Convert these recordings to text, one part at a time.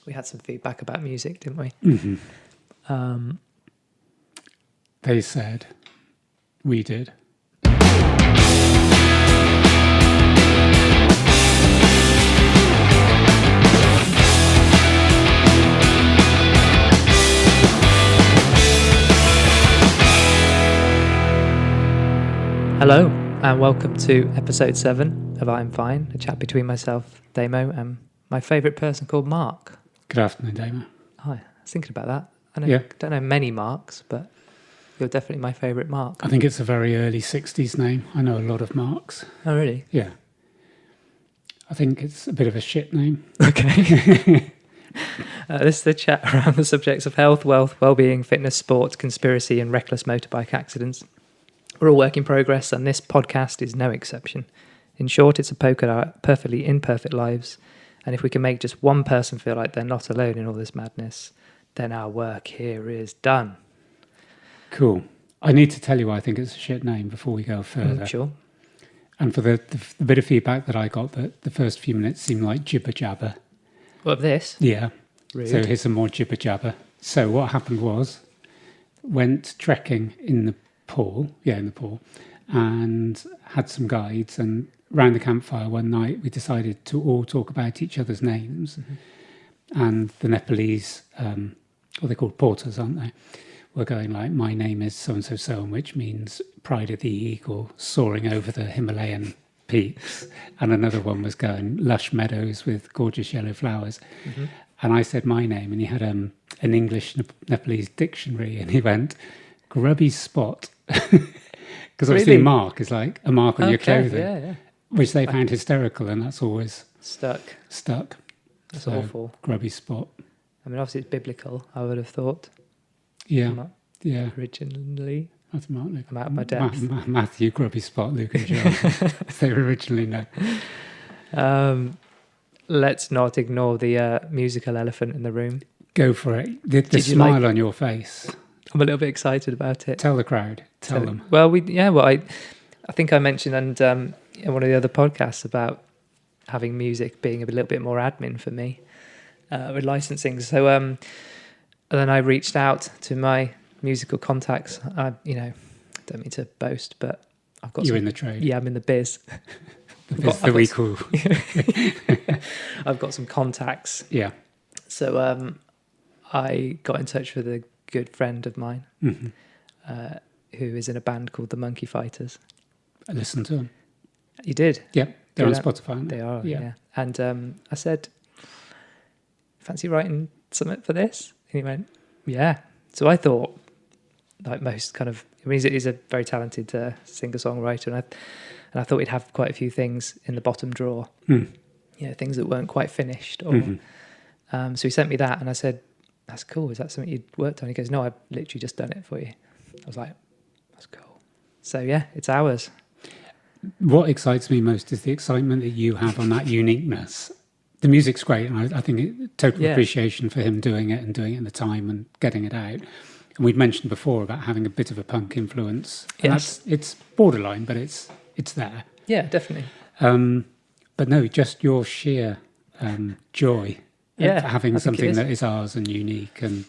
we had some feedback about music, didn't we? Mm-hmm. They said, we did. Hello, and welcome to episode 7 of I'm Fine, a chat between myself, Damo, and my favourite person called Mark. Good afternoon, Damo. Hi, I was thinking about that. Yeah. Don't know many Marks, but you're definitely my favourite Mark. I think it's a very early 60s name. I know a lot of Marks. Oh, really? Yeah. I think it's a bit of a shit name. Okay. This is a chat around the subjects of health, wealth, well-being, fitness, sport, conspiracy, and reckless motorbike accidents. We're all work in progress, and this podcast is no exception. In short, it's a poke at our perfectly imperfect lives, and if we can make just one person feel like they're not alone in all this madness, then our work here is done. Cool. I need to tell you why I think it's a shit name before we go further. Sure. And for the bit of feedback that I got, that the first few minutes seemed like jibber jabber. What of this? Yeah. Rude. So here's some more jibber jabber. So what happened was, went trekking in the pool, and had some guides, and round the campfire one night we decided to all talk about each other's names. Mm-hmm. And the Nepalese, they're called porters, aren't they, were going like, my name is so-and-so, which means pride of the eagle soaring over the Himalayan peaks, and another one was going lush meadows with gorgeous yellow flowers. Mm-hmm. And I said my name, and he had an English Nepalese dictionary, and he went grubby spot. Because obviously Really? Mark is like a mark on your clothing, yeah. which they found hysterical, and that's always Stuck. That's so, awful. Grubby spot. I mean, obviously it's biblical, I would have thought. Yeah, Not yeah. originally. That's Mark, Luke. I'm out of my depth. Matthew, Grubby Spot, Luke and John. They were originally known. Let's not ignore the musical elephant in the room. Go for it. The smile on your face. I'm a little bit excited about it. Tell the crowd. Tell them. Well, I think I mentioned in one of the other podcasts about having music being a little bit more admin for me with licensing. So then I reached out to my musical contacts. I don't mean to boast, but I've got. You're in the trade. Yeah, I'm in the biz. I've got some contacts. Yeah. So I got in touch with a good friend of mine, mm-hmm. Who is in a band called the Monkey Fighters. I listened to them. You did? Yep. They're on Spotify, aren't they? They are, yeah. And I said, fancy writing something for this? And he went, yeah. So I thought, like most kind of, I mean, he's a very talented singer-songwriter, and I thought he'd have quite a few things in the bottom drawer, things that weren't quite finished. Or, so he sent me that, and I said, that's cool. Is that something you'd worked on? He goes, no, I've literally just done it for you. I was like, that's cool. So yeah, it's ours. What excites me most is the excitement that you have on that uniqueness. The music's great, and I think total appreciation for him doing it in the time and getting it out. And we'd mentioned before about having a bit of a punk influence. Yes. It's borderline, but it's there. Yeah, definitely. But no, just your sheer joy of having something that is ours and unique, and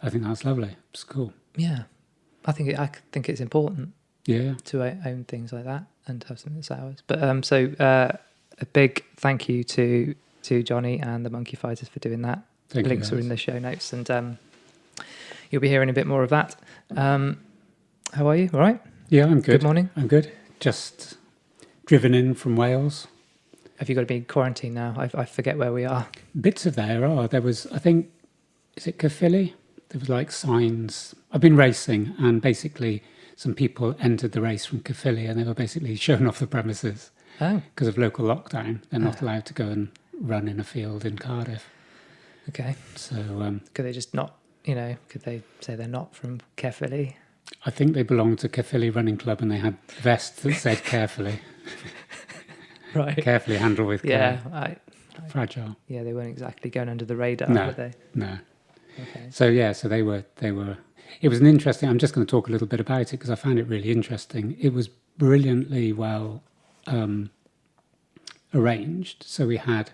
I think that's lovely. It's cool. Yeah, I think it's important. Yeah, to own things like that and have something that's ours. But so a big thank you to Johnny and the Monkey Fighters for doing that. Thank Links you, are in the show notes, and you'll be hearing a bit more of that. How are you? All right? Yeah, I'm good. Good morning. I'm good. Just driven in from Wales. Have you got to be in quarantine now? I forget where we are. Bits of there are. There was, I think, is it Caerphilly? There was like signs. I've been racing, and basically some people entered the race from Caerphilly, and they were basically shown off the premises. Oh. Because of local lockdown. They're not allowed to go and run in a field in Cardiff. Okay. So could they just not, could they say they're not from Caerphilly? I think they belonged to Caerphilly Running Club, and they had vests that said carefully. Right. Carefully handled with care. Yeah. Fragile. Yeah, they weren't exactly going under the radar, were they? No. Okay. So they were. It was an interesting. I'm just going to talk a little bit about it because I found it really interesting. It was brilliantly well arranged. So we had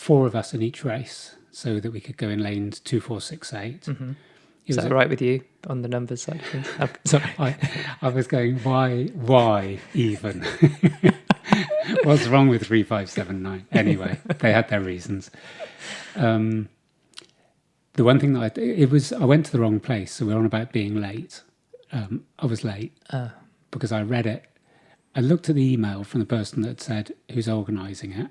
4 of us in each race so that we could go in lanes 2, 4, 6, 8. Mm-hmm. Is that right with you on the numbers side of things? Sorry. I was going, why even? What's wrong with 3, 5, 7, 9? Anyway, they had their reasons. The one thing that I went to the wrong place, so we're on about being late. I was late because I read it. I looked at the email from the person that said who's organising it.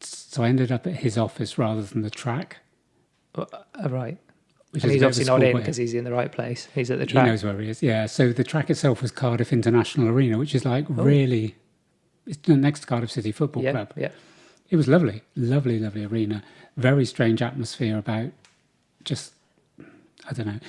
So I ended up at his office rather than the track. Right. Which And is he's a bit of a obviously not in schoolboy. because he's in the right place. He's at the track. He knows where he is. Yeah. So the track itself was Cardiff International Arena, which is like really, it's next to Cardiff City Football Club. Yeah. It was lovely, lovely, lovely arena. Very strange atmosphere about just, I don't know.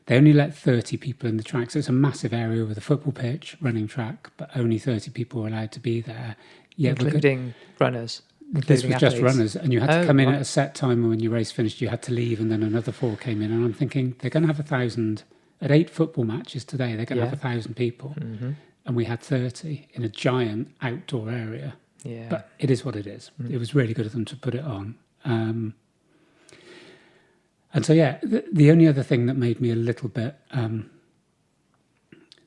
They only let 30 people in the track. So it's a massive area with a football pitch, running track, but only 30 people were allowed to be there. Yeah, including runners. This was just athletes. runners, and you had to come in right. at a set time, and when your race finished, you had to leave, and then another 4 came in. And I'm thinking, they're going to have 1,000 at 8 football matches today. They're going to have 1,000 people, and we had 30 in a giant outdoor area. Yeah, but it is what it is. It was really good of them to put it on. And so, yeah, the only other thing that made me a little bit that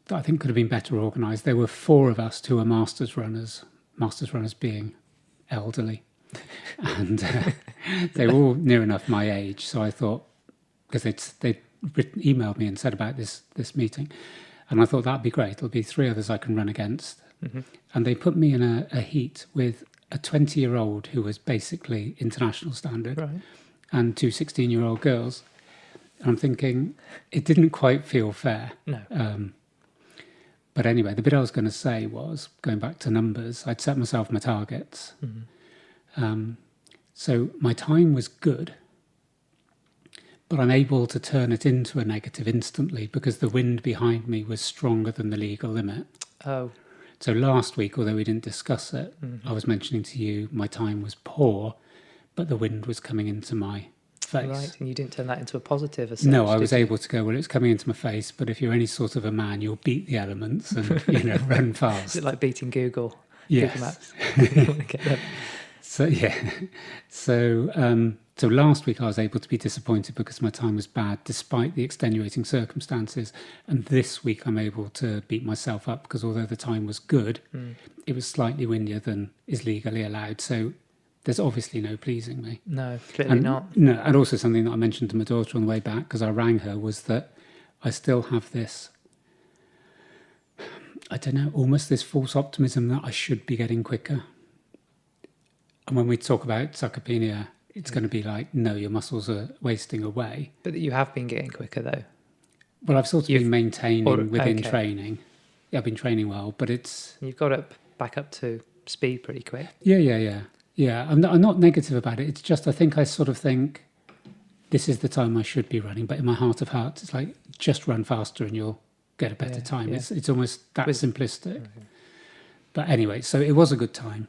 I think could have been better organised. There were 4 of us who were masters runners being elderly, and they were all near enough my age. So I thought, because they'd emailed me and said about this meeting, and I thought that'd be great. There'll be 3 others I can run against, and they put me in a heat with a 20-year-old who was basically international standard, right. and 2 16-year-old girls. And I'm thinking it didn't quite feel fair. No. But anyway, the bit I was going to say was, going back to numbers, I'd set myself my targets. So my time was good, but I'm able to turn it into a negative instantly because the wind behind me was stronger than the legal limit. Oh. So last week, although we didn't discuss it, I was mentioning to you my time was poor, but the wind was coming into my face. Right, and you didn't turn that into a positive as such, No, I was did you? able to go, well, it's coming into my face, but if you're any sort of a man, you'll beat the elements and, run fast. Is it like beating Google? Yes. Google Maps? You want to get them? So, yeah. So last week I was able to be disappointed because my time was bad despite the extenuating circumstances. And this week I'm able to beat myself up because although the time was good, it was slightly windier than is legally allowed. So there's obviously no pleasing me. No, clearly not. No, and also something that I mentioned to my daughter on the way back because I rang her was that I still have this, I don't know, almost this false optimism that I should be getting quicker. And when we talk about sarcopenia, it's going to be like, no, your muscles are wasting away. But you have been getting quicker though. Well, I've sort of been maintaining within okay. training. Yeah, I've been training well, but it's... You've got back up to speed pretty quick. Yeah, I'm not negative about it. It's just I think I sort of think this is the time I should be running. But in my heart of hearts, it's like, just run faster and you'll get a better time. Yeah. It's almost that simplistic. Okay. But anyway, so it was a good time.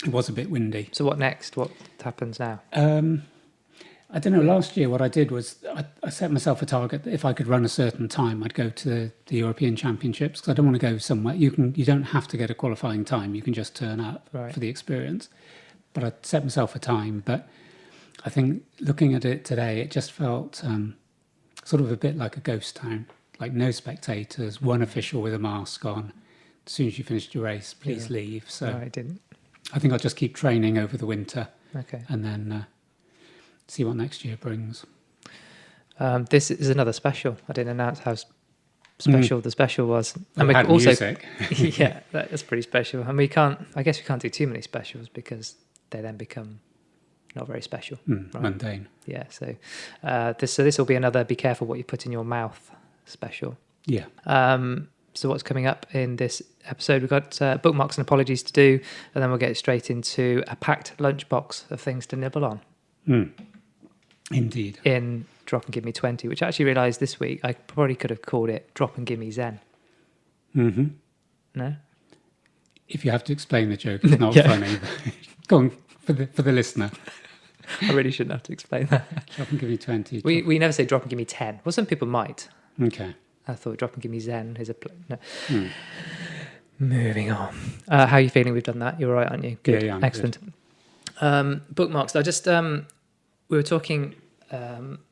It was a bit windy. So what next? What happens now? I don't know. Last year, what I did was I set myself a target that if I could run a certain time, I'd go to the European Championships because I don't want to go somewhere. You don't have to get a qualifying time. You can just turn up for the experience. But I set myself a time. But I think looking at it today, it just felt sort of a bit like a ghost town. Like no spectators, one official with a mask on. As soon as you finished your race, please leave. So no, I didn't. I think I'll just keep training over the winter. Okay. And then see what next year brings. This is another special. I didn't announce how special the special was. And we also music. Yeah, that's pretty special. And I guess we can't do too many specials because they then become not very special. Right? Mundane. Yeah, so this will be another be careful what you put in your mouth special. Yeah. So what's coming up in this episode? We've got bookmarks and apologies to do, and then we'll get straight into a packed lunchbox of things to nibble on. Indeed. In Drop and Give Me 20, which I actually realised this week I probably could have called it Drop and Give Me Zen. Mm-hmm. No? If you have to explain the joke, it's not funny. Go on, for the listener. I really shouldn't have to explain that. Drop and Give Me 20. We never say Drop and Give Me 10. Well, some people might. Okay. I thought Drop and Give Me Zen is a... No. Moving on. How are you feeling? We've done that. You're all right, aren't you? Good. Yeah, I'm excellent. Good. Bookmarks. I just we were talking.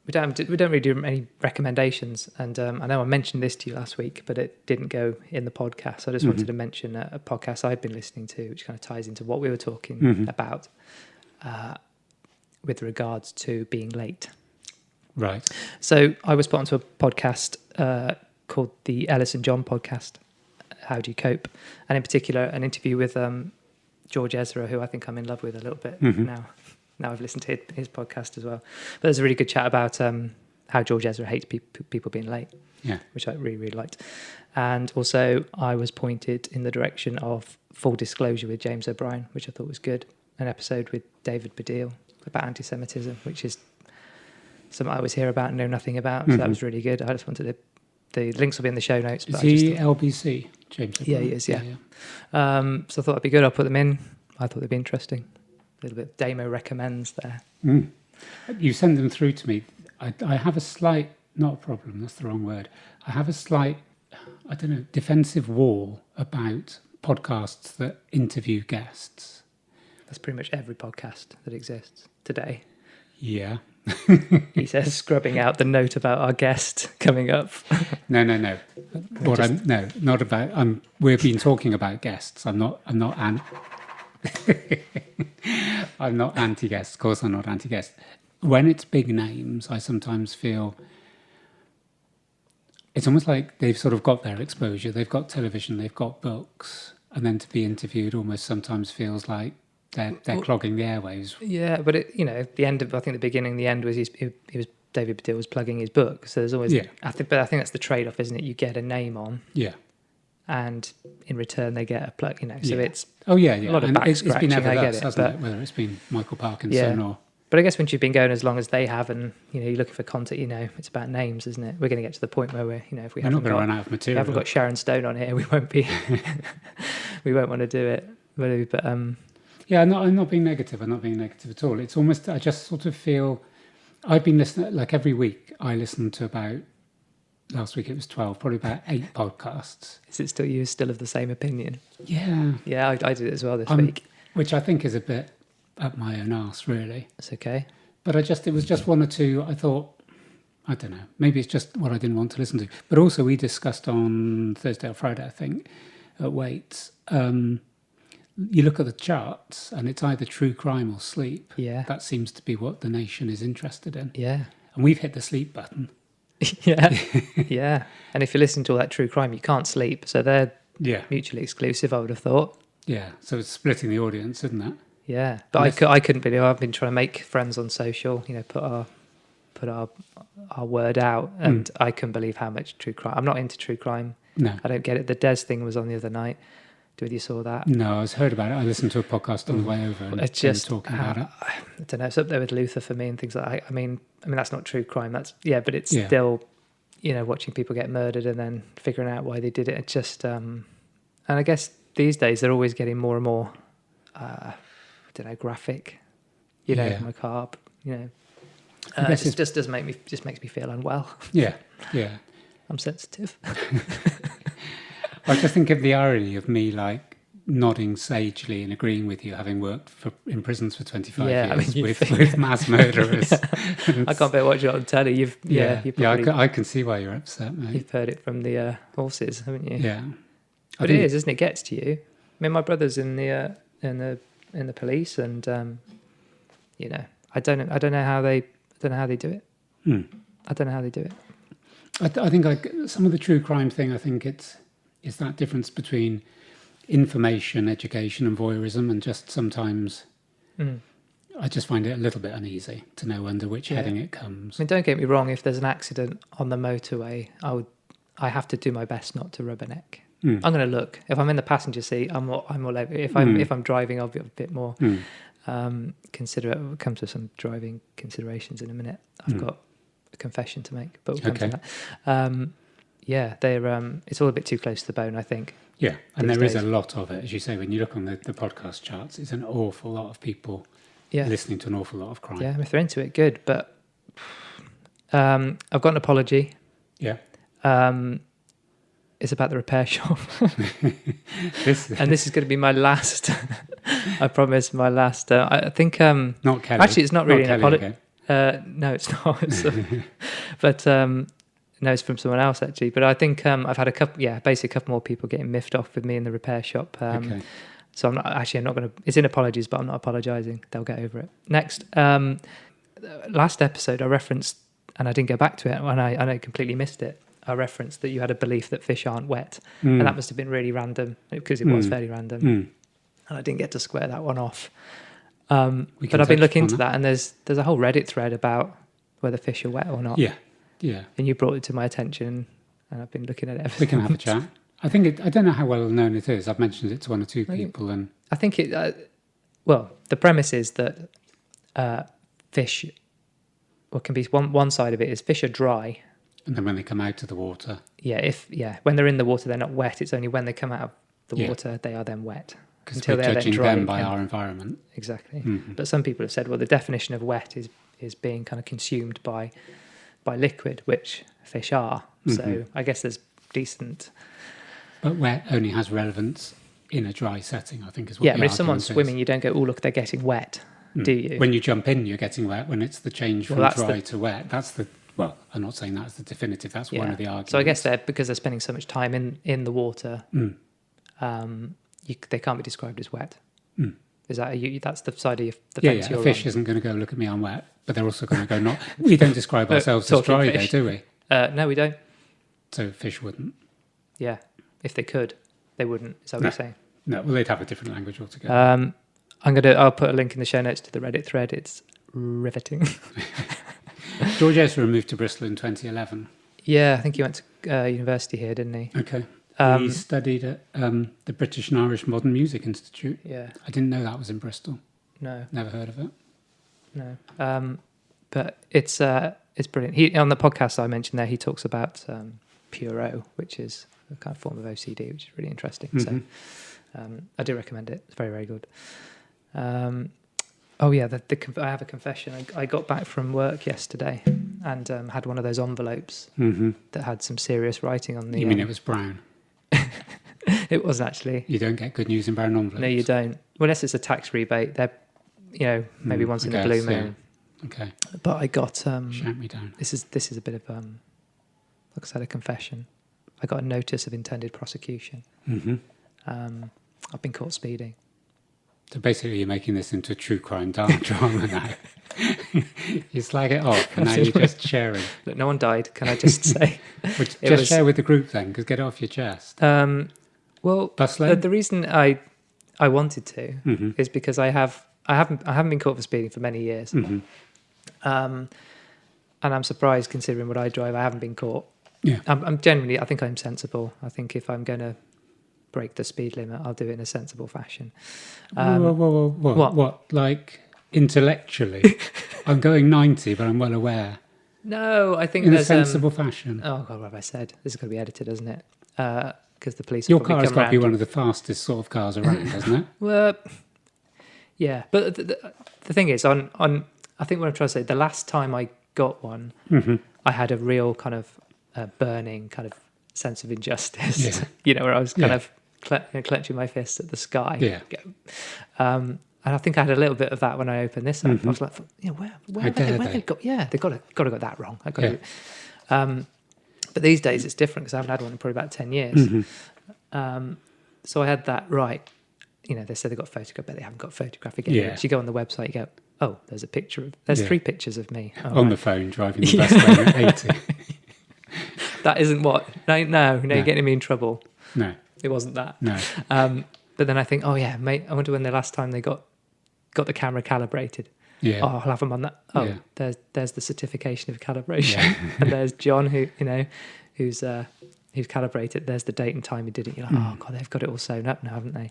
We don't really do any recommendations, and I know I mentioned this to you last week, but it didn't go in the podcast. So I just wanted to mention a podcast I've been listening to, which kind of ties into what we were talking about with regards to being late. Right. So I was put onto a podcast called the Ellis and John podcast, How Do You Cope? And in particular, an interview with George Ezra, who I think I'm in love with a little bit now. Now I've listened to his podcast as well. But there's a really good chat about how George Ezra hates people being late, which I really, really liked. And also I was pointed in the direction of Full Disclosure with James O'Brien, which I thought was good. An episode with David Baddiel about anti-Semitism, which is something I always hear about and know nothing about. So that was really good. I just wanted to... The links will be in the show notes. Is he LBC, James O'Brien? Yeah, he is, yeah. So I thought that'd be good. I'll put them in. I thought they'd be interesting. A little bit of Damo recommends there. You send them through to me. I have a slight, not a problem, that's the wrong word. I have a slight, I don't know, defensive wall about podcasts that interview guests. That's pretty much every podcast that exists today. Yeah. He says, scrubbing out the note about our guest coming up. No. No, not about. We've been talking about guests. I'm not anti-guest. Of course, I'm not anti-guest. When it's big names, I sometimes feel it's almost like they've sort of got their exposure. They've got television, they've got books, and then to be interviewed almost sometimes feels like they're clogging the airwaves. Yeah, but the end of, I think the beginning, the end was he was David Baddiel was plugging his book. So there's always, I think that's the trade-off, isn't it? You get a name on, and in return they get a plug. So it's a lot of back it's been scratching. ever I get thus, it, hasn't it? Whether it's been Michael Parkinson or. But I guess once you've been going as long as they have, and you're looking for content, it's about names, isn't it? We're going to get to the point where we're, if we're not going to run out of material. We haven't got Sharon Stone on here. We won't be. We won't want to do it, really. But yeah, I'm not being negative. I'm not being negative at all. It's almost, I just sort of feel, I've been listening, like every week I listen to about, last week it was 12, probably about 8 podcasts. Is it still, you still of the same opinion? Yeah. Yeah, I did it as well this week. Which I think is a bit up my own arse, really. It's okay. But it was just one or two, I thought, I don't know, maybe it's just what I didn't want to listen to. But also we discussed on Thursday or Friday, I think, at Waits, you look at the charts and it's either true crime or sleep. Yeah. That seems to be what the nation is interested in. Yeah. And we've hit the sleep button. Yeah. Yeah. And if you listen to all that true crime, you can't sleep. So they're mutually exclusive, I would have thought. Yeah. So it's splitting the audience, isn't it? Yeah. But I couldn't believe, I've been trying to make friends on social, put our word out, and I couldn't believe how much true crime. I'm not into true crime. No. I don't get it. The Des thing was on the other night. Whether you saw that? No, I heard about it. I listened to a podcast on the way over and it's just talking about it. I don't know. It's up there with Luther for me and things like that. I mean that's not true crime. That's but it's still, watching people get murdered and then figuring out why they did it. It's just, and I guess these days they're always getting more and more, graphic. Macabre. It just makes me feel unwell. Yeah. I'm sensitive. I just think of the irony of me nodding sagely and agreeing with you, having worked in prisons for 25 years with mass murderers. I can't bear watching it on telly. I can see why you're upset, mate. You've heard it from the horses, haven't you? Yeah, but it is, isn't it? It gets to you. I mean, my brother's in the police, and I don't know how they do it. I don't know how they do it. I think some of the true crime thing. I think it's that difference between information, education, and voyeurism, and just sometimes I just find it a little bit uneasy to know under which heading it comes. I mean, don't get me wrong. If there's an accident on the motorway, I have to do my best not to rubberneck. I'm going to look. If I'm in the passenger seat, I'm all over. If I'm driving, I'll be a bit more considerate. We'll come to some driving considerations in a minute. I've got a confession to make, but we'll come to that. They're it's all a bit too close to the bone, I think. Yeah, and there is a lot of it. As you say, when you look on the podcast charts, it's an awful lot of people listening to an awful lot of crime. Yeah, if they're into it, good. But I've got an apology. Yeah. It's about the repair shop. This And this is going to be my last. I promise, my last. I think. not Kelly. Actually, it's not really an Kelly apology. again. No, it's not. But no, it's from someone else actually. But I think I've had a couple. Yeah, basically a couple more people getting miffed off with me in the repair shop. Okay. So I'm not going to. It's in apologies, but I'm not apologising. They'll get over it. Next, last episode I referenced, and I didn't go back to it, and I completely missed it. I referenced that you had a belief that fish aren't wet, and that must have been really random because it was fairly random, and I didn't get to square that one off. But I've been looking into that, and there's a whole Reddit thread about whether fish are wet or not. Yeah, yeah. And you brought it to my attention, and I've been looking at it ever We can have a since. chat. I think I don't know how well known it is. I've mentioned it to one or two people, and I think it. Well, the premise is that fish. What can be one side of it is fish are dry. and then when they come out of the water, When they're in the water, they're not wet. It's only when they come out of the Yeah. water they are then wet. because Until we're they're then judging dry them by again. our environment. Exactly. Mhm. But some people have said, well, the definition of wet is being kind of consumed by liquid, which fish are. So I guess there's decent. But wet only has relevance in a dry setting, I think is what Yeah, the but if someone's argument is. swimming, you don't go, oh, look, they're getting wet, do you? When you jump in, you're getting wet. When it's the change from Well, that's dry the- to wet, that's the... Well, I'm not saying that's the definitive. That's one of the arguments. So I guess because they're spending so much time in the water, they can't be described as wet. Is that that's the side of the Yeah, fence a you're fish on? isn't going to go, look at me, I'm wet. But they're also going to go, not... We don't describe ourselves as talking dry, fish. though, do we? No, we don't. So fish wouldn't. Yeah, if they could, they wouldn't. Is that what No. you're saying? No, well, they'd have a different language altogether. I'll put a link in the show notes to the Reddit thread. It's riveting. George Ezra moved to Bristol in 2011. Yeah, I think he went to university here, didn't he? Okay. He studied at the British and Irish Modern Music Institute. Yeah. I didn't know that was in Bristol. No. Never heard of it. No. But it's brilliant. He on the podcast I mentioned there, he talks about Puro, which is a kind of form of OCD, which is really interesting. So I do recommend it. It's very, very good. I have a confession. I got back from work yesterday and had one of those envelopes that had some serious writing on the. You mean it was brown? It wasn't actually. You don't get good news in brown envelopes? No, you don't. Well, unless it's a tax rebate, they're, maybe once in a blue moon. Yeah. Okay. But I got. Shout me down. This is a bit of like I said, a confession. I got a notice of intended prosecution. I've been caught speeding. So basically, you're making this into a true crime drama now. You slag it off, and now you're just sharing. Look, no one died. Can I just say? Share with the group then, because get it off your chest. Well, Bus lane? the reason I wanted to is because I haven't been caught for speeding for many years, and I'm surprised considering what I drive. I haven't been caught. Yeah. I think I'm sensible. I think if I'm going to break the speed limit, I'll do it in a sensible fashion. Whoa. What? Like intellectually, I'm going 90, but I'm well aware. No, I think In a there's sensible fashion. Oh God, what have I said? This is going to be edited, isn't it? Because the police. Your will probably car has come got to be round. one of the fastest sort of cars around, hasn't it? Well, yeah, but the thing is, on I think what I'm trying to say, the last time I got one, I had a real kind of burning kind of sense of injustice. Yeah. Where I was kind of clenching my fists at the sky. Yeah. And I think I had a little bit of that when I opened this up. I was like, where have they got? Yeah, they've got to got that wrong. But these days it's different because I haven't had one in probably about 10 years. So I had that right. They said they got photograph, but they haven't got photographic evidence. Yeah. You go on the website, you go, oh, there's a picture. There's 3 pictures of me. Oh, On right. the phone, driving the bus lane at 80. That isn't what. No, you're getting me in trouble. No. It wasn't that. No. But then I think, oh yeah, mate, I wonder when the last time they got the camera calibrated. Yeah. Oh, I'll have them on that. Oh, Yeah. there's the certification of calibration, Yeah. and there's John who's calibrated. There's the date and time he did it. You're like, oh god, they've got it all sewn up now, haven't they?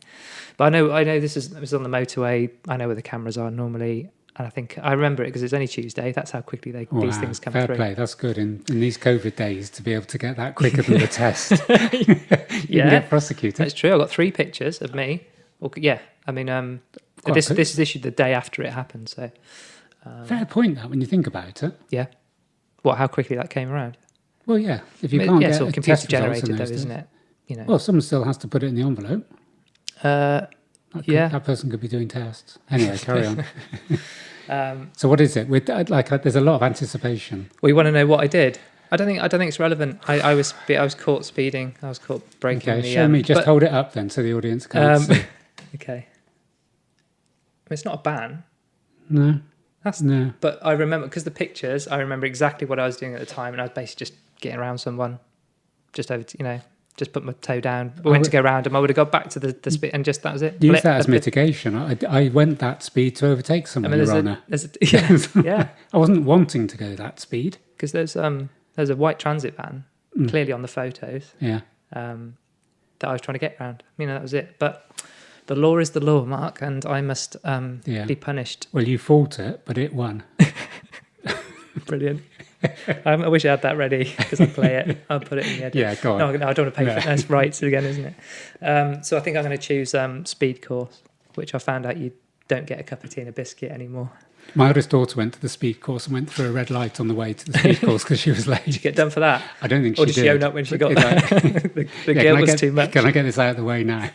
But I know this was on the motorway. I know where the cameras are normally, and I think I remember it because it's only Tuesday. That's how quickly these things come fair through. play. That's good in these COVID days to be able to get that quicker than the test. You can get prosecuted. That's true. I got 3 pictures of me. Well, yeah, I mean, this is issued the day after it happened. So Fair point, that, when you think about it. yeah, how quickly that came around. Well, yeah. If you can't it's get all a computer test results in generated, though, those isn't days. it? you know. Well, someone still has to put it in the envelope. Yeah. That person could be doing tests. Anyway, carry on. Um, So what is it? There's a lot of anticipation. well, you want to know what I did? I don't think it's relevant. I was caught speeding. I was caught breaking Okay, the. show me. Just hold it up then, so the audience can see. Okay. I mean, it's not a ban. No. No. But I remember, because the pictures, I remember exactly what I was doing at the time, and I was basically just getting around someone, just over, just put my toe down. I went to go around him. I would have got back to the speed, and just that was it. Use that as mitigation. I went that speed to overtake someone, Your Honour. Yeah. I wasn't wanting to go that speed. Because there's a white transit van, clearly on the photos, Yeah. that I was trying to get around. That was it. But the law is the law, Mark, and I must be punished. Well, you fought it, but it won. Brilliant. I wish I had that ready, because I'll play it. I'll put it in the edit. Yeah, go on. No, I don't want to pay for that's rights again, isn't it? So I think I'm going to choose speed course, which I found out you don't get a cup of tea and a biscuit anymore. My eldest daughter went to the speed course and went through a red light on the way to the speed course because she was late. Did you get done for that? I don't think she did. Or did she own up when she got there? The guilt was too much. Can I get this out of the way now?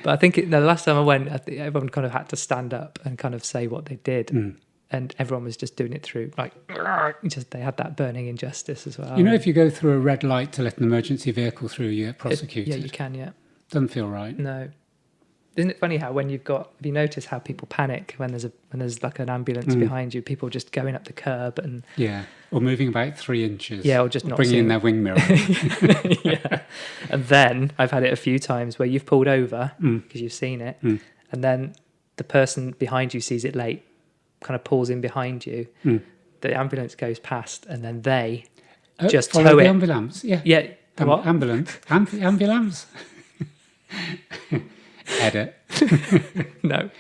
But I think the last time I went, everyone kind of had to stand up and kind of say what they did. And everyone was just doing it through, they had that burning injustice as well. If you go through a red light to let an emergency vehicle through, you get prosecuted. Yeah, you can, yeah. Doesn't feel right. No. Isn't it funny how have you noticed how people panic when there's like an ambulance behind you, people just going up the curb and... Yeah, or moving about 3 inches. Yeah, or just not bringing in their wing mirror. Yeah. And then I've had it a few times where you've pulled over because you've seen it, and then the person behind you sees it late, kind of pulls in behind you, the ambulance goes past, and then they just follow tow the it. ambulance, yeah. Yeah. What? Ambulance. Ambulance. Edit. No.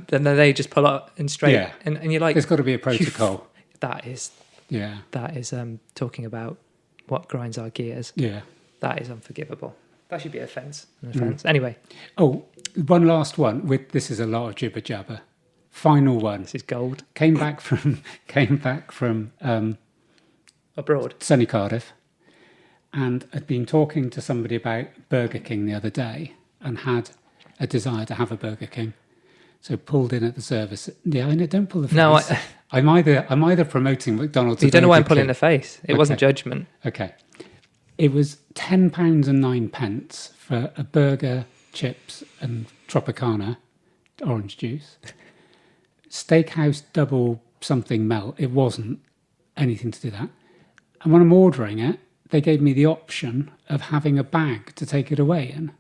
Then they just pull up and straight. Yeah. And you're like... There's got to be a protocol. That is talking about what grinds our gears. Yeah. That is unforgivable. That should be an offence. Anyway. Oh, one last one. This is a lot of jibber jabber. Final one. This is gold. Came back from Abroad. sunny Cardiff, and had been talking to somebody about Burger King the other day, and had a desire to have a Burger King. So pulled in at the service. Yeah, I know. Don't pull the face. No, I'm either promoting McDonald's. You don't know why I'm pulling the face. It wasn't judgment. Okay. It was £10.09 for a burger, chips, and Tropicana orange juice. Steakhouse double something melt. It wasn't anything to do that. And when I'm ordering it, they gave me the option of having a bag to take it away in.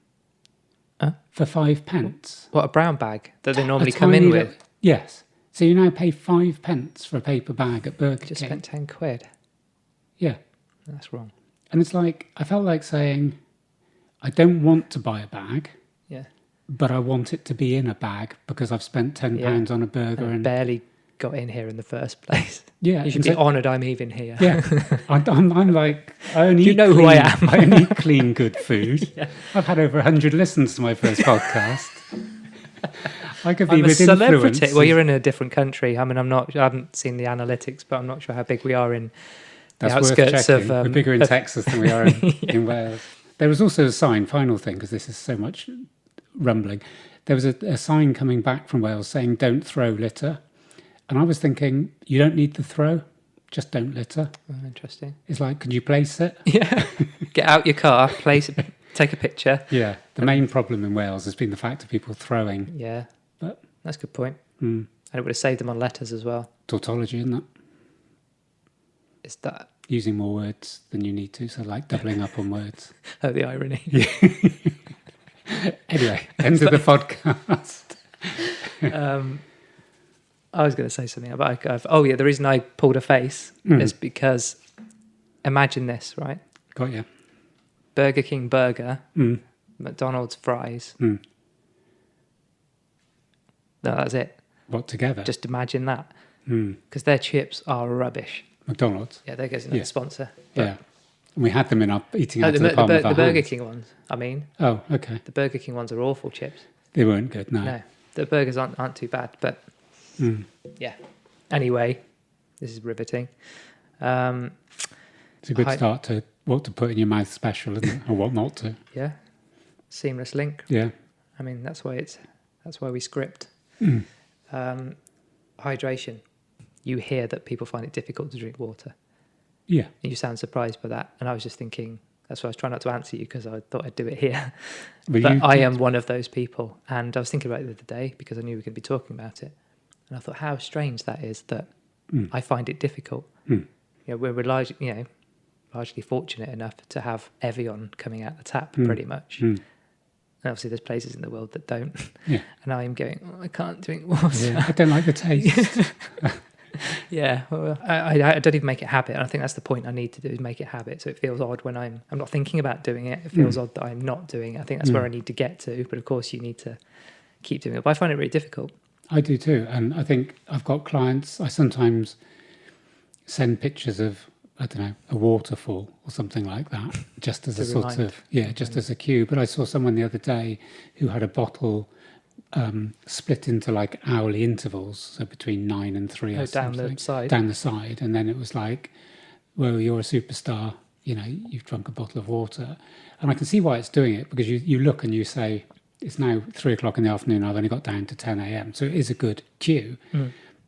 For 5 pence. What, a brown bag that they normally come in with? Yes. So you now pay 5 pence for a paper bag at Burger King. Just spent 10 quid. Yeah. That's wrong. And it's like, I felt like saying, I don't want to buy a bag. Yeah. But I want it to be in a bag because I've spent £10 on a burger and barely got in here in the first place. Yeah. You should be honoured I'm even here. Yeah. I'm like, I only you know eat who I am. I only eat clean, good food. Yeah. I've had over 100 listens to my first podcast. I could be I'm with a celebrity. influence. Well, you're in a different country. I mean, I haven't seen the analytics, but I'm not sure how big we are in the outskirts worth checking. of... We're bigger in Texas than we are in Wales. There was also a sign, final thing, because this is so much rumbling. There was a sign coming back from Wales saying, don't throw litter. And I was thinking, you don't need to throw, just don't litter. Oh, interesting. It's like, could you place it? Yeah. Get out your car, place it, take a picture. Yeah. The main problem in Wales has been the fact of people throwing. Yeah. But that's a good point. And it would have saved them on letters as well. Tautology, isn't it? Is that... Using more words than you need to, so like doubling up on words. Oh, the irony. Yeah. Anyway, end of the podcast. I was going to say something about... the reason I pulled a face is because... Imagine this, right? Got you. Burger King burger, McDonald's fries. No, that's it. What, together? Just imagine that. Because their chips are rubbish. McDonald's? Yeah, there goes another sponsor. Yeah. And we had them in our eating out of the palm of our The Burger hands. King ones, I mean. Oh, okay. The Burger King ones are awful chips. They weren't good, no. No, the burgers aren't too bad, but yeah. Anyway, this is riveting. It's a good start to what to put in your mouth special, isn't it? Or what not to. Yeah. Seamless link. Yeah. I mean, that's why we script. Hydration. You hear that people find it difficult to drink water. Yeah. And you sound surprised by that. And I was just thinking, that's why I was trying not to answer you, because I thought I'd do it here. But I am one of those people. And I was thinking about it the other day because I knew we were going to be talking about it. And I thought how strange that is that I find it difficult. You know, we're largely fortunate enough to have Evian coming out the tap pretty much. And obviously there's places in the world that don't. Yeah. And I am going, I can't drink water. Yeah, I don't like the taste. Yeah, well, I don't even make it habit. And I think that's the point I need to do, is make it habit. So it feels odd when I'm not thinking about doing it. It feels odd that I'm not doing it. I think that's where I need to get to. But of course you need to keep doing it. But I find it really difficult. I do too. And I think I've got clients, I sometimes send pictures of, I don't know, a waterfall or something like that, just as a sort of, just as a cue. But I saw someone the other day who had a bottle split into like hourly intervals, so between 9 and 3 or something. Down the side. And then it was like, well, you're a superstar, you know, you've drunk a bottle of water. And I can see why it's doing it, because you look and you say, it's now 3 o'clock in the afternoon, I've only got down to 10 a.m. So it is a good cue.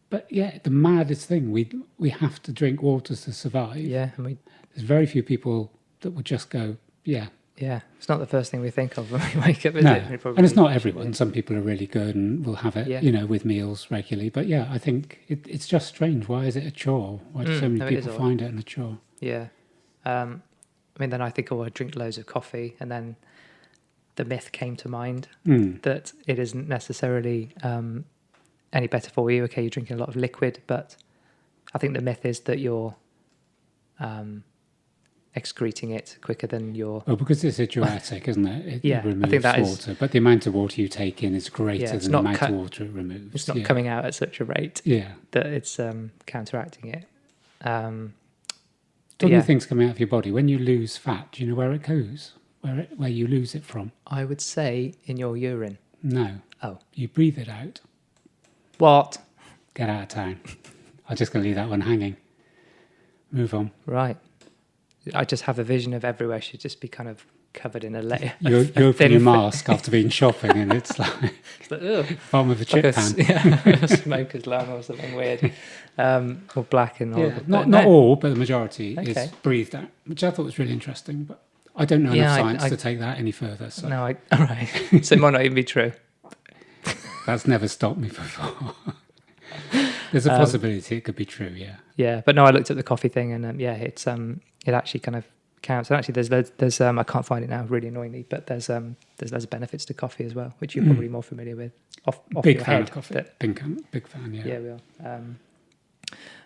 But yeah, the maddest thing, we have to drink water to survive. Yeah. And there's very few people that would just go, yeah. Yeah, it's not the first thing we think of when we wake up, is no. it? And it's not everyone. Some people are really good and will have it, Yeah. with meals regularly. But yeah, I think it's just strange. Why is it a chore? Why do so many people find it a chore? Yeah. I mean, then I think, I drink loads of coffee. And then the myth came to mind that it isn't necessarily any better for you. Okay, you're drinking a lot of liquid, but I think the myth is that you're excreting it quicker than you're... Well, because it's a diuretic, isn't it? It removes I think that water. But the amount of water you take in is greater than the amount of water it removes. It's not coming out at such a rate that it's counteracting it. Don't you think's coming out of your body? When you lose fat, do you know where it goes? Where you lose it from? I would say in your urine. No. Oh. You breathe it out. What? Get out of town. I'm just going to leave that one hanging. Move on. Right. I just have a vision of everywhere should just be kind of covered in a layer. You open your mask after being shopping and it's like bottom of a chip pan. A smoker's lung or something weird. Or black and all. Yeah, not all, but the majority is breathed out, which I thought was really interesting. But I don't know enough science to take that any further. So. No, all right. So it might not even be true. That's never stopped me before. There's a possibility it could be true, yeah. Yeah, but no, I looked at the coffee thing and it's it actually kind of counts. And actually there's I can't find it now, really annoyingly, but there's loads of benefits to coffee as well, which you're probably more familiar with off big your fan head. of coffee. Big fan, yeah. Yeah, we are.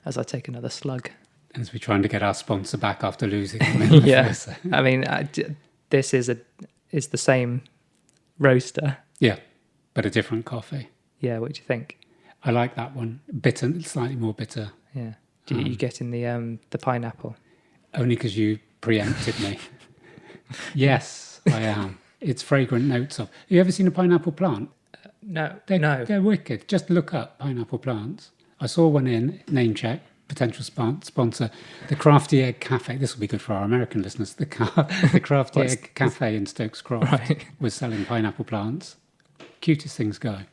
As I take another slug. As we're trying to get our sponsor back after losing. Yeah, I mean, this is the same roaster. Yeah, but a different coffee. Yeah, what do you think? I like that one. Bitter, slightly more bitter. Yeah. Do you get in the pineapple? Only because you preempted me. Yes, I am. It's fragrant notes of. Have you ever seen a pineapple plant? No. They're wicked. Just look up pineapple plants. I saw one in, name check, potential sponsor, the Crafty Egg Cafe. This will be good for our American listeners. The Crafty Egg Cafe in Stokes Croft was selling pineapple plants. Cutest things going.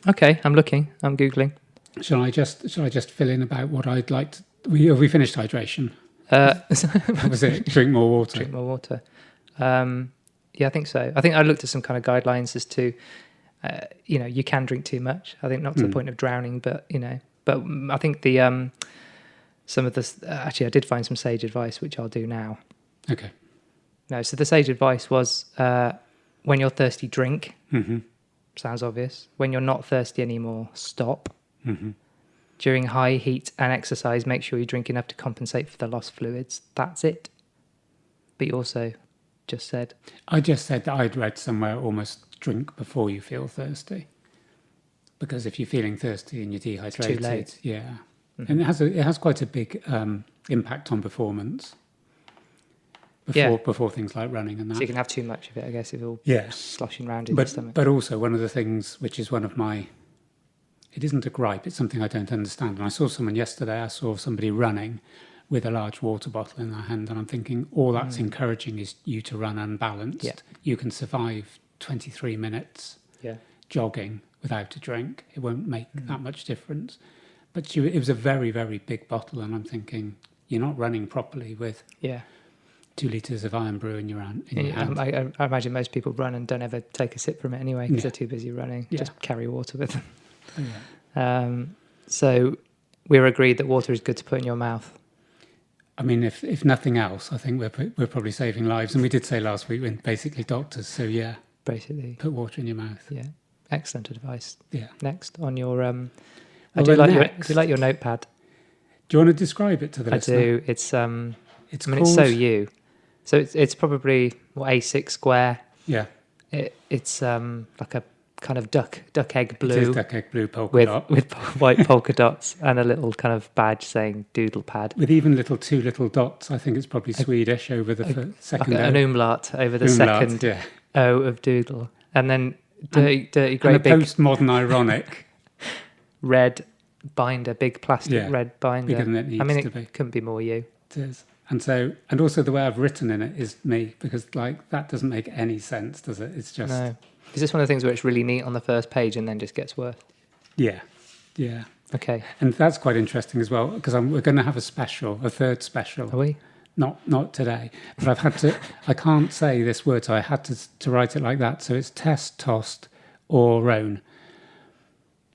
Okay, I'm looking. I'm Googling. Shall I just fill in about what I'd like to... Have we finished hydration? That was it. Drink more water. Drink more water. Yeah, I think so. I think I looked at some kind of guidelines as to, you can drink too much. I think not to the point of drowning, but I think the some of this. Actually, I did find some sage advice, which I'll do now. Okay. No, so the sage advice was when you're thirsty, drink. Mm-hmm. Sounds obvious. When you're not thirsty anymore, stop. Mm-hmm. During high heat and exercise, make sure you drink enough to compensate for the lost fluids. That's it. But you also just said... I just said that I'd read somewhere almost drink before you feel thirsty. Because if you're feeling thirsty and you're dehydrated... It's too late. Yeah. Mm-hmm. And it has quite a big impact on performance. Before things like running and that. So you can have too much of it, I guess, if you're sloshing around in your stomach. But also one of the things, which is one of my... It isn't a gripe, it's something I don't understand. And I saw someone yesterday, I saw somebody running with a large water bottle in their hand. And I'm thinking all that's encouraging is you to run unbalanced. Yeah. You can survive 23 minutes Yeah. jogging without a drink. It won't make that much difference. But it was a very, very big bottle. And I'm thinking, you're not running properly with Yeah. 2 litres of iron brew in your hand. I imagine most people run and don't ever take a sip from it anyway because Yeah. they're too busy running. Yeah. Just carry water with them. Yeah. So we're agreed that water is good to put in your mouth. I mean, if nothing else, I think we're probably saving lives. And we did say last week, we're basically doctors. So yeah, Basically. put water in your mouth. Yeah. Excellent advice. Yeah. Next on your I Well, do then like your notepad. Do you want to describe it to the listener? I do. It's It's I mean, called, it's so you. So it's probably A6 square. Yeah. It's like a kind of duck egg It blue is duck egg blue polka dot. with white polka dots and a little kind of badge saying doodle pad. With even two little dots. I think it's probably Swedish over the second Like an O. umlaut over the Umlaut, second yeah. O of doodle. And then dirty grey And a big postmodern ironic. red binder, big plastic Yeah, red binder. bigger than it needs I mean, to it be. couldn't be more you. It is. And also the way I've written in it is me, because like that doesn't make any sense, does it? It's just No. Is this one of the things where it's really neat on the first page and then just gets worse? yeah. Okay. And that's quite interesting as well, because we're going to have a third special. Are we? Not today, but I've had to. I can't say this word, so I had to write it like that. So it's test, tossed, or roan,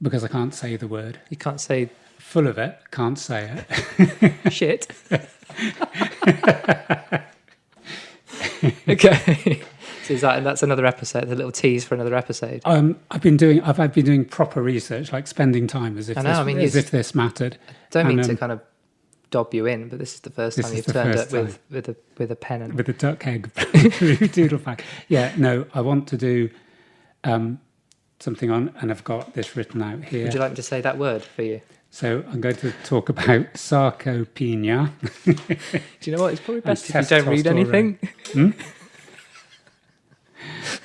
because I can't say the word. You can't say Full of it, can't say it. shit. Okay. So that's another episode, a little tease for another episode. I've been doing proper research, like spending time as if if this mattered. Don't mean to kind of dob you in, but this is the first time you've turned up with a pen and with a duck egg doodle pack. Yeah, no, I want to do something on, and I've got this written out here. Would you like me to say that word for you? So I'm going to talk about sarcopenia. Do you know what? It's probably best if you don't read anything.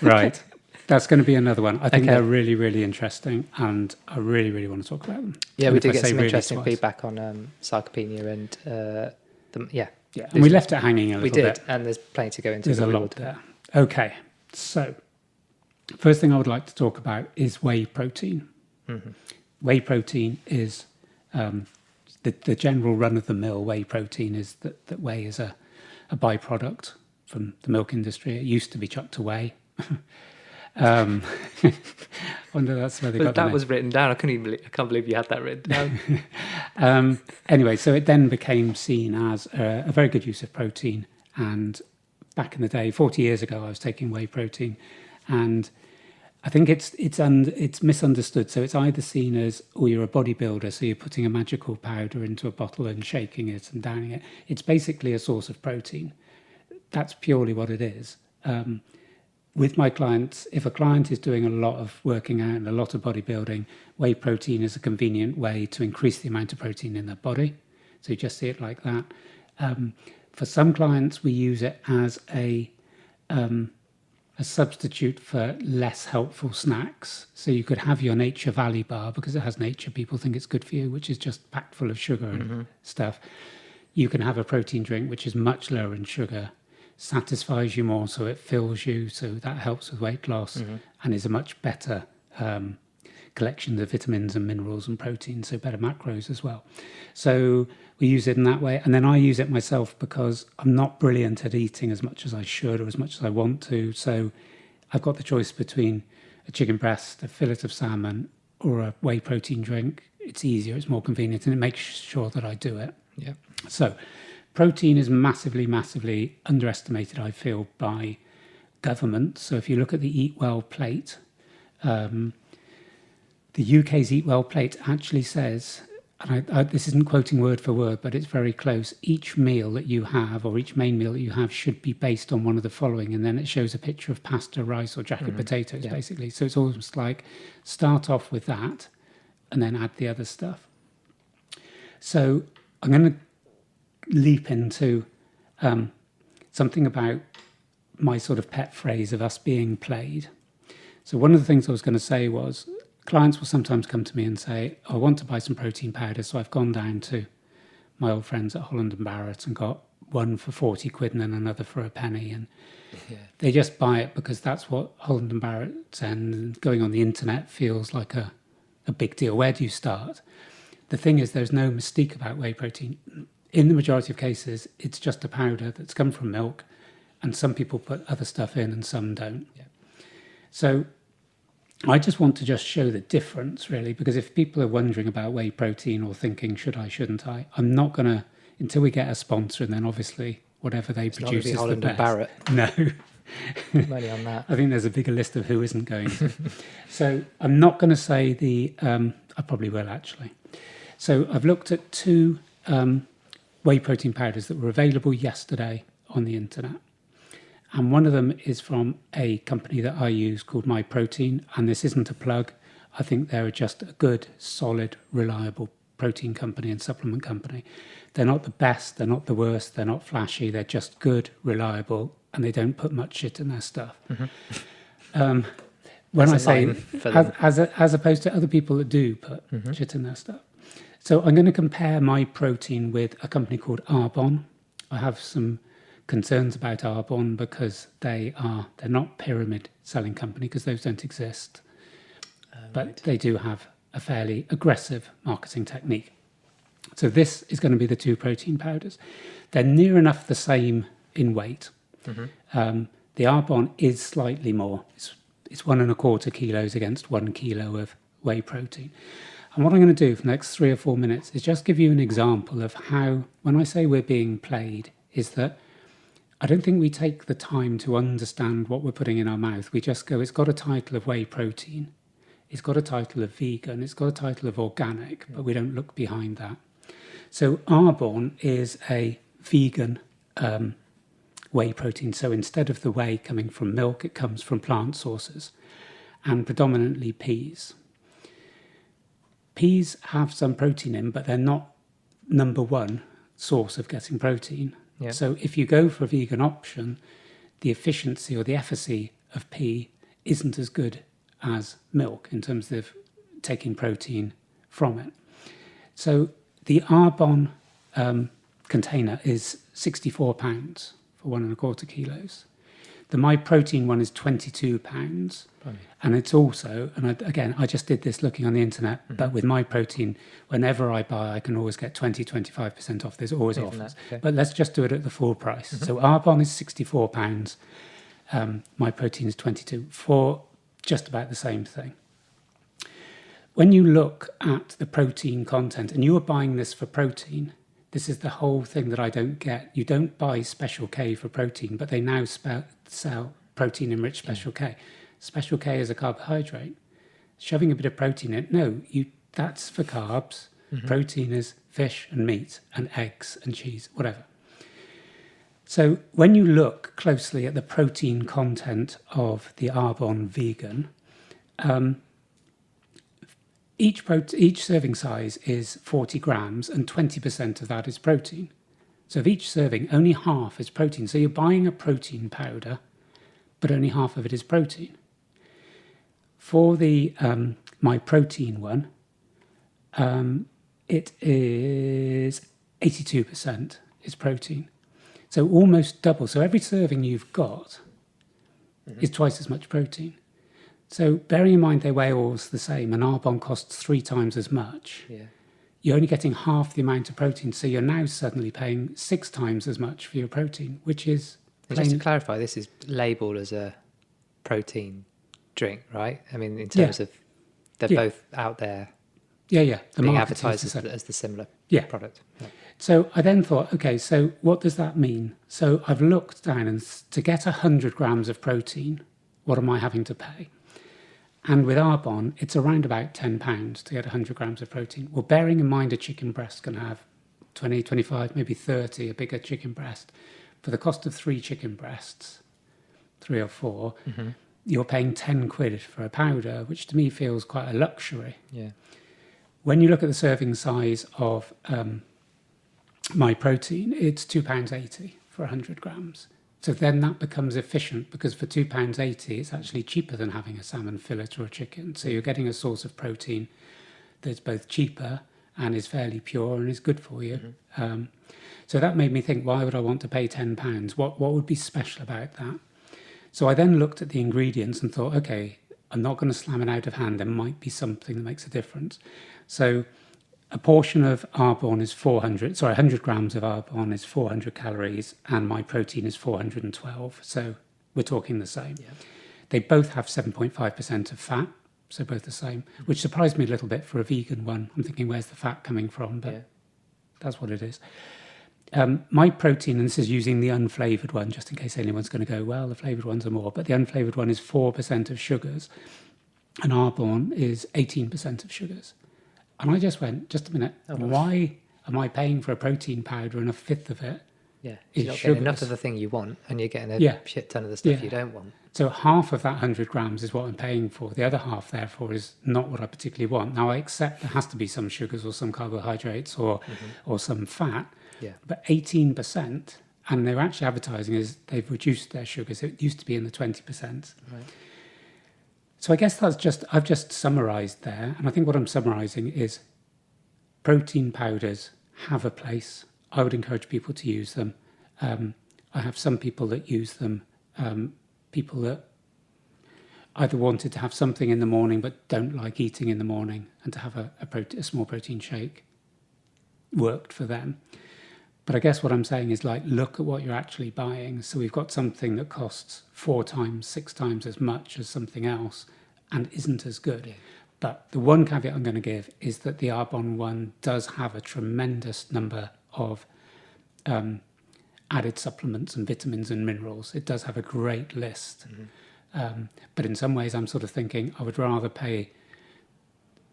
Right. That's going to be another one. I think Okay. they're really, really interesting, and I really, really want to talk about them. Yeah, And we if did I get say some really interesting twice. feedback on sarcopenia and Yeah, and we left it hanging a little we did, bit. and there's plenty to go into. There's a lot there. Okay, so first thing I would like to talk about is whey protein. Mm-hmm. Whey protein is the general run-of-the-mill whey protein is that whey is a byproduct from the milk industry. It used to be chucked away. Wonder that's where they got That was written down. I can't believe you had that written down. Anyway, so it then became seen as a very good use of protein. And back in the day, 40 years ago, I was taking whey protein, and I think it's misunderstood. So it's either seen as, oh, you're a bodybuilder, so you're putting a magical powder into a bottle and shaking it and downing it. It's basically a source of protein. That's purely what it is. With my clients, if a client is doing a lot of working out and a lot of bodybuilding, whey protein is a convenient way to increase the amount of protein in their body. So you just see it like that. For some clients, we use it as a substitute for less helpful snacks. So you could have your Nature Valley bar, because it has nature, people think it's good for you, which is just packed full of sugar and stuff. You can have a protein drink, which is much lower in sugar, satisfies you more, so it fills you, so that helps with weight loss, and is a much better collection of vitamins and minerals and proteins, so better macros as well. So we use it in that way, and then I use it myself because I'm not brilliant at eating as much as I should or as much as I want to, so I've got the choice between a chicken breast, a fillet of salmon, or a whey protein drink. It's easier, it's more convenient, and it makes sure that I do it. Yeah. So protein is massively, massively underestimated, I feel, by government. So if you look at the Eat Well plate, the UK's Eat Well plate actually says, and this isn't quoting word for word, but it's very close, each meal that you have, or each main meal that you have, should be based on one of the following. And then it shows a picture of pasta, rice, or jacket potatoes, basically. So it's almost like start off with that and then add the other stuff. So I'm going to leap into something about my sort of pet phrase of us being played. So one of the things I was going to say was, clients will sometimes come to me and say, I want to buy some protein powder, so I've gone down to my old friends at Holland and Barrett and got one for 40 quid and then another for a penny. And they just buy it because that's what Holland and Barrett, and going on the internet feels like a big deal. Where do you start? The thing is, there's no mystique about whey protein. In the majority of cases, it's just a powder that's come from milk, and some people put other stuff in and some don't. Yeah. So I just want to just show the difference, really, because if people are wondering about whey protein or thinking, should I, shouldn't I, I'm not going to, until we get a sponsor, and then obviously whatever they produce is Holland the and best. Barrett. No. Money on that. I think there's a bigger list of who isn't going to. So I'm not going to say I probably will actually. So I've looked at 2 whey protein powders that were available yesterday on the internet. And one of them is from a company that I use called My Protein. And this isn't a plug. I think they're just a good, solid, reliable protein company and supplement company. They're not the best, they're not the worst, they're not flashy, they're just good, reliable, and they don't put much shit in their stuff. When I say, as opposed to other people that do put shit in their stuff. So I'm going to compare My Protein with a company called Arbonne. I have some concerns about Arbonne because they're not pyramid selling company, because those don't exist. But they do have a fairly aggressive marketing technique. So this is going to be the 2 protein powders. They're near enough the same in weight. The Arbonne is slightly more. It's 1.25 kilos against 1 kilo of whey protein. And what I'm going to do for the next 3 or 4 minutes is just give you an example of how, when I say we're being played, is that I don't think we take the time to understand what we're putting in our mouth. We just go, it's got a title of whey protein, it's got a title of vegan, it's got a title of organic, but we don't look behind that. So Arbonne is a vegan whey protein. So instead of the whey coming from milk, it comes from plant sources, and predominantly peas. Peas have some protein in, but they're not number one source of getting protein. Yeah. So if you go for a vegan option, the efficiency or the efficacy of pea isn't as good as milk in terms of taking protein from it. So the Arbonne container is £64 for 1.25 kilos. The My Protein one is £22. And it's also, and I just did this looking on the internet, but with My Protein, whenever I buy, I can always get 20-25% off. There's always offers. Okay. But let's just do it at the full price. So Arbonne is £64, My Protein is 22 for just about the same thing. When you look at the protein content, and you are buying this for protein, this is the whole thing that I don't get. You don't buy Special K for protein, but they now sell protein-enriched Special K. Special K is a carbohydrate. Shoving a bit of protein in, no, that's for carbs. Protein is fish and meat and eggs and cheese, whatever. So when you look closely at the protein content of the Arbonne vegan, each serving size is 40 grams and 20% of that is protein. So of each serving, only half is protein. So you're buying a protein powder, but only half of it is protein. For the My Protein one, it is 82% is protein. So almost double. So every serving you've got is twice as much protein. So bearing in mind they weigh all the same, and Arbonne costs 3 times as much, you're only getting half the amount of protein. So you're now suddenly paying 6 times as much for your protein, which is... And just to clarify, this is labelled as a protein drink, right? I mean, in terms of they're both out there the being advertised as the similar product. Yeah. So I then thought, okay, so what does that mean? So I've looked down, and to get 100 grams of protein, what am I having to pay? And with Arbonne, it's around about £10 to get 100 grams of protein. Well, bearing in mind a chicken breast can have 20, 25, maybe 30, a bigger chicken breast. For the cost of 3 chicken breasts, 3 or 4, you're paying 10 quid for a powder, which to me feels quite a luxury. Yeah. When you look at the serving size of My Protein, it's £2.80 for 100 grams. So then that becomes efficient, because for £2.80, it's actually cheaper than having a salmon fillet or a chicken. So you're getting a source of protein that's both cheaper and is fairly pure and is good for you. So that made me think, why would I want to pay £10? What would be special about that? So I then looked at the ingredients and thought, okay, I'm not going to slam it out of hand. There might be something that makes a difference. So a portion of Arbonne is 100 grams of Arbonne is 400 calories, and my protein is 412. So we're talking the same. Yeah. They both have 7.5% of fat, so both the same, which surprised me a little bit for a vegan one. I'm thinking, where's the fat coming from? But that's what it is. My protein, and this is using the unflavoured one, just in case anyone's going to go, well, the flavoured ones are more, but the unflavoured one is 4% of sugars, and Arbonne is 18% of sugars. And I just went, just a minute, why am I paying for a protein powder and a fifth of it? Yeah, you're not getting enough of the thing you want, and you're getting a shit ton of the stuff you don't want. So half of that 100 grams is what I'm paying for. The other half, therefore, is not what I particularly want. Now, I accept there has to be some sugars or some carbohydrates or some fat, but 18%, and they're actually advertising is they've reduced their sugars. It used to be in the 20%. Right. So I guess I've just summarised there, and I think what I'm summarising is protein powders have a place. I would encourage people to use them. I have some people that use them, people that either wanted to have something in the morning but don't like eating in the morning, and to have a small protein shake worked for them. But I guess what I'm saying is, like, look at what you're actually buying. So we've got something that costs 4 times, 6 times as much as something else and isn't as good. Yeah. But the one caveat I'm going to give is that the Arbonne one does have a tremendous number of added supplements and vitamins and minerals. It does have a great list. But in some ways, I'm sort of thinking I would rather pay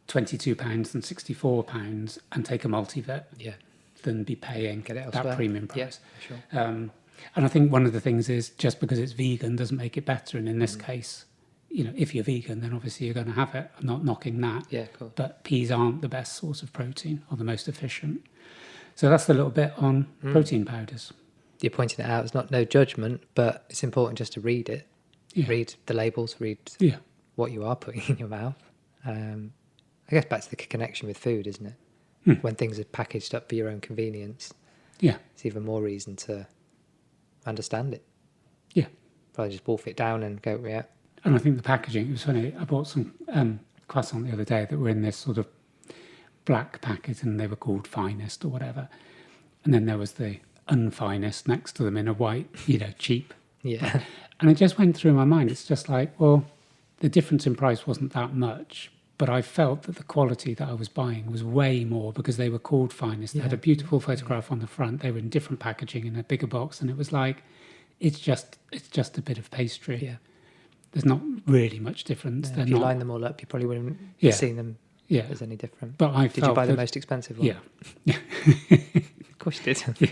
£22 than £64 and take a multivit. Yeah. Than be paying that premium price. Yeah, sure. And I think one of the things is, just because it's vegan doesn't make it better. And in this case, you know, if you're vegan, then obviously you're going to have it. I'm not knocking that. Yeah, cool. But peas aren't the best source of protein or the most efficient. So that's the little bit on protein powders. You're pointing it out. It's not no judgment, but it's important just to read it. Yeah. Read the labels, read what you are putting in your mouth. I guess back to the connection with food, isn't it? When things are packaged up for your own convenience, it's even more reason to understand it. Yeah, probably just wolf it down and go, yeah. And I think the packaging, it was funny, I bought some croissants the other day that were in this sort of black packet, and they were called Finest or whatever. And then there was the unfinest next to them in a white, cheap. Yeah. And it just went through my mind. It's just like, well, the difference in price wasn't that much, but I felt that the quality that I was buying was way more because they were called Finest. They had a beautiful photograph on the front. They were in different packaging in a bigger box, and it was like, it's just a bit of pastry. Yeah. There's not really much difference. If you line them all up, you probably wouldn't have seen them as any different. But did you buy the most expensive one? Yeah. Of course you did. Yeah.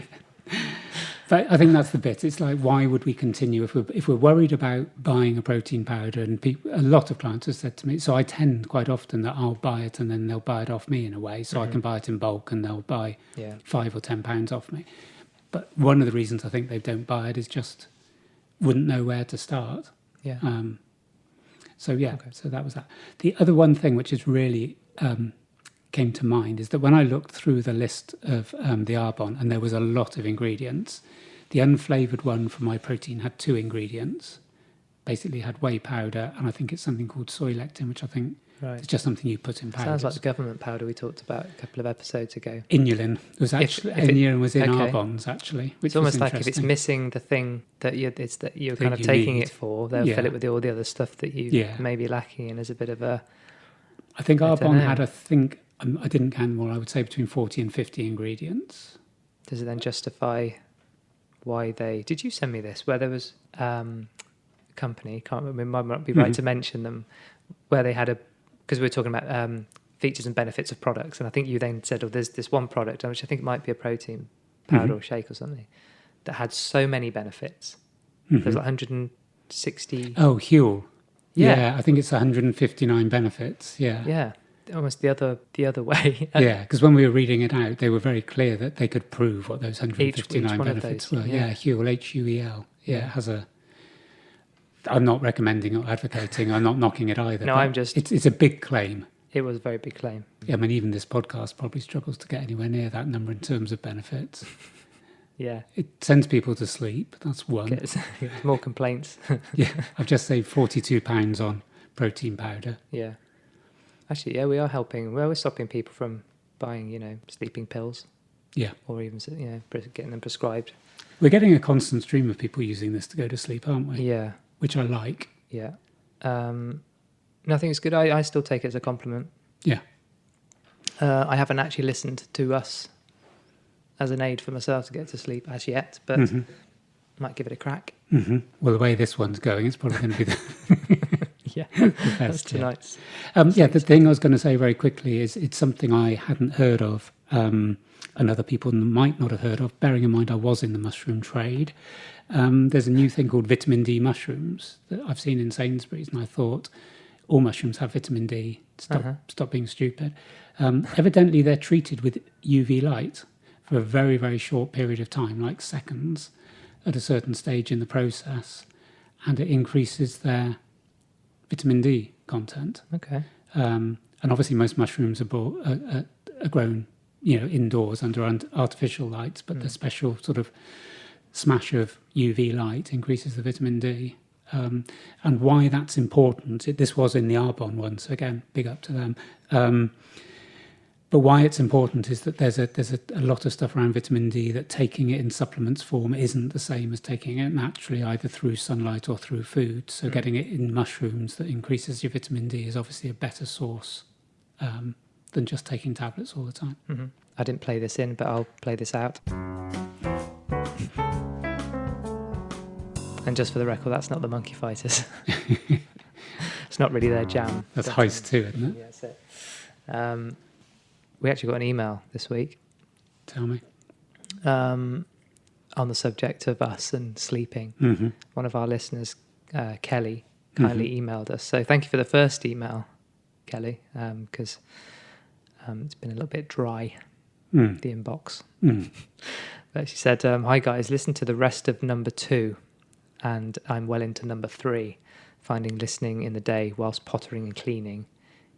But I think that's the bit. It's like, why would we continue if we're worried about buying a protein powder? And a lot of clients have said to me, so I tend quite often that I'll buy it and then they'll buy it off me in a way. So I can buy it in bulk and they'll buy £5 or £10 off me. But one of the reasons I think they don't buy it is just wouldn't know where to start. Yeah. So that was that. The other one thing which is really came to mind is that when I looked through the list of the Arbonne, and there was a lot of ingredients, the unflavoured one for my protein had 2 ingredients. Basically had whey powder, and I think it's something called soy lectin, which I think is just something you put in powder. Sounds like the government powder we talked about a couple of episodes ago. Inulin was actually inulin was in Arbonne's actually. Which it's almost like if it's missing the thing that you're kind of taking it for, they'll fill it with all the other stuff that you may be lacking in as a bit of a. I think Arbonne had I didn't count them all, I would say between 40 and 50 ingredients. Does it then justify why they... Did you send me this, where there was a company, can't remember, it might not be right to mention them, where they had because we were talking about features and benefits of products, and I think you then said, there's this one product, which I think might be a protein powder or shake or something, that had so many benefits. There's like 160... Oh, Huel. Yeah, I think it's 159 benefits, Yeah. Almost the other way. Yeah, because when we were reading it out, they were very clear that they could prove what those 159 each benefits were. Yeah, Huel, Huel. Yeah, it has a... I'm not recommending or advocating. I'm not knocking it either. No, I'm just... It's a big claim. It was a very big claim. I mean, even this podcast probably struggles to get anywhere near that number in terms of benefits. Yeah. It sends people to sleep. That's one. Gets more complaints. Yeah, I've just saved £42 on protein powder. Yeah. Actually, yeah, we are helping. We're stopping people from buying, sleeping pills. Yeah. Or even, getting them prescribed. We're getting a constant stream of people using this to go to sleep, aren't we? Yeah. Which I like. Yeah. No, I think it's good. I still take it as a compliment. Yeah. I haven't actually listened to us as an aid for myself to get to sleep as yet, but might give it a crack. Mm-hmm. Well, the way this one's going, it's probably going to be the Yeah, best, that's tonight's. The thing I was going to say very quickly is it's something I hadn't heard of, and other people might not have heard of, bearing in mind I was in the mushroom trade. There's a new thing called vitamin D mushrooms that I've seen in Sainsbury's, and I thought all mushrooms have vitamin D. Stop being stupid. Evidently, they're treated with UV light for a very, very short period of time, like seconds, at a certain stage in the process, and it increases their vitamin D content. Okay. And obviously, most mushrooms are grown, indoors under artificial lights, but the special sort of smash of UV light increases the vitamin D. And why that's important, this was in the Arbonne one, so again, big up to them. But why it's important is that there's a lot of stuff around vitamin D that taking it in supplements form isn't the same as taking it naturally, either through sunlight or through food. So getting it in mushrooms that increases your vitamin D is obviously a better source than just taking tablets all the time. Mm-hmm. I didn't play this in, but I'll play this out. And just for the record, that's not the Monkey Fighters. It's not really their jam. That's Heist too, isn't it? Yeah, that's it. We actually got an email this week. Tell me. On the subject of us and sleeping. Mm-hmm. One of our listeners, Kelly, kindly emailed us. So thank you for the first email, Kelly, because it's been a little bit dry, the inbox. But she said, hi guys, listen to the rest of number 2 and I'm well into number 3. Finding listening in the day whilst pottering and cleaning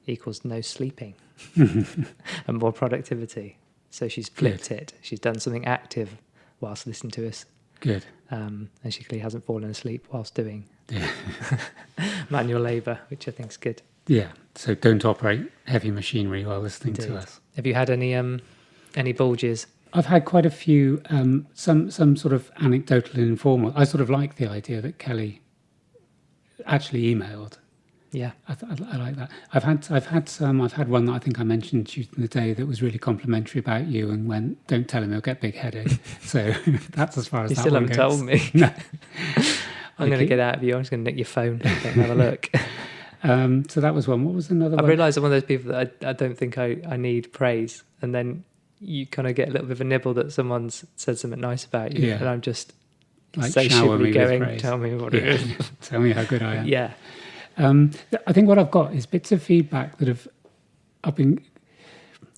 equals no sleeping and more productivity. So she's flipped it. She's done something active whilst listening to us. Good. And she clearly hasn't fallen asleep whilst doing manual labour, which I think is good. Yeah. So don't operate heavy machinery while listening to us. Have you had any bulges? I've had quite a few, some sort of anecdotal and informal. I sort of like the idea that Kelly actually emailed. Yeah, I like that. I've had some. I've had one that I think I mentioned to you the day that was really complimentary about you and went, "Don't tell him, he'll get big headed." So that's as far as you that still one haven't goes. told me. No. I'm going to get out of you. I'm just going to nick your phone and have a look. So that was one. What was another one? I've realised I'm one of those people that I don't think I need praise, and then you kind of get a little bit of a nibble that someone's said something nice about you, and I'm just like insatiably going, "Tell me what it is. Tell me how good I am." Yeah. I think what I've got is bits of feedback that have been.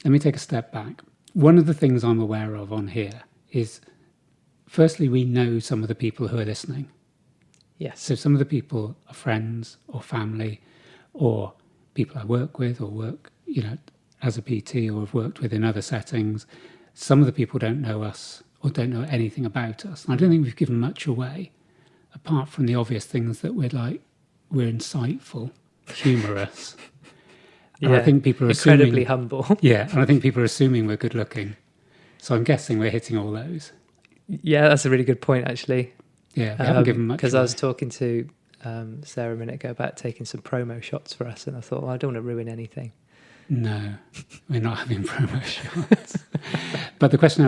Let me take a step back. One of the things I'm aware of on here is, firstly, we know some of the people who are listening. Yes. So some of the people are friends or family or people I work with or work, as a PT or have worked with in other settings. Some of the people don't know us or don't know anything about us. And I don't think we've given much away, apart from the obvious things that we're insightful, humorous. And I think people are incredibly humble. Yeah, and I think people are assuming we're good looking. So I'm guessing we're hitting all those. Yeah, that's a really good point, actually. Yeah, we haven't given much because away. I was talking to Sarah a minute ago about taking some promo shots for us, and I thought, I don't want to ruin anything. No, we're not having promo shots. But the thing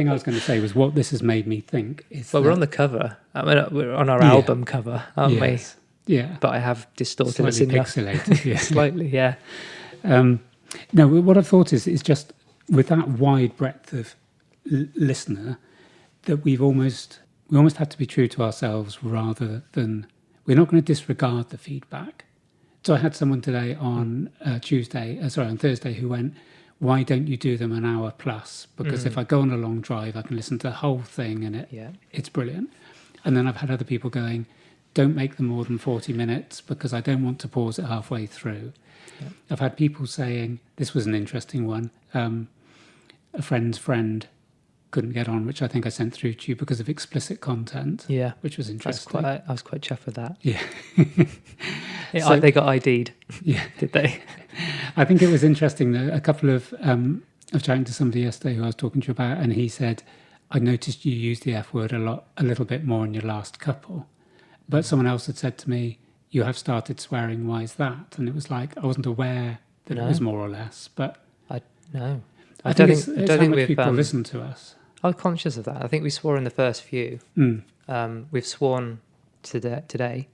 I was going to say was what this has made me think is. Well, we're on the cover. I mean, we're on our album cover, aren't we? Yeah. But I have distorted Slightly us enough. pixelated, yeah. Slightly, yeah. No, what I've thought is just with that wide breadth of listener that we almost have to be true to ourselves rather than we're not going to disregard the feedback. So I had someone today on on Thursday who went, "Why don't you do them an hour plus? Because if I go on a long drive, I can listen to the whole thing and it's brilliant." And then I've had other people going, don't make them more than 40 minutes because I don't want to pause it halfway through. Yeah. I've had people saying, this was an interesting one, a friend's friend couldn't get on, which I think I sent through to you because of explicit content, Yeah. which was interesting. I was quite chuffed with that. Yeah. Yeah, So- they got ID'd, Yeah. did they? I think it was interesting that a couple of, I was chatting to somebody yesterday who I was talking to you about, and he said, I noticed you used the F word a little bit more in your last couple. But someone else had said to me, you have started swearing, why is that? And it was like, I wasn't aware that it was more or less, but No. I don't think I it's don't how think much we've, people listen to us. I was conscious of that. I think we swore in the first few. We've sworn today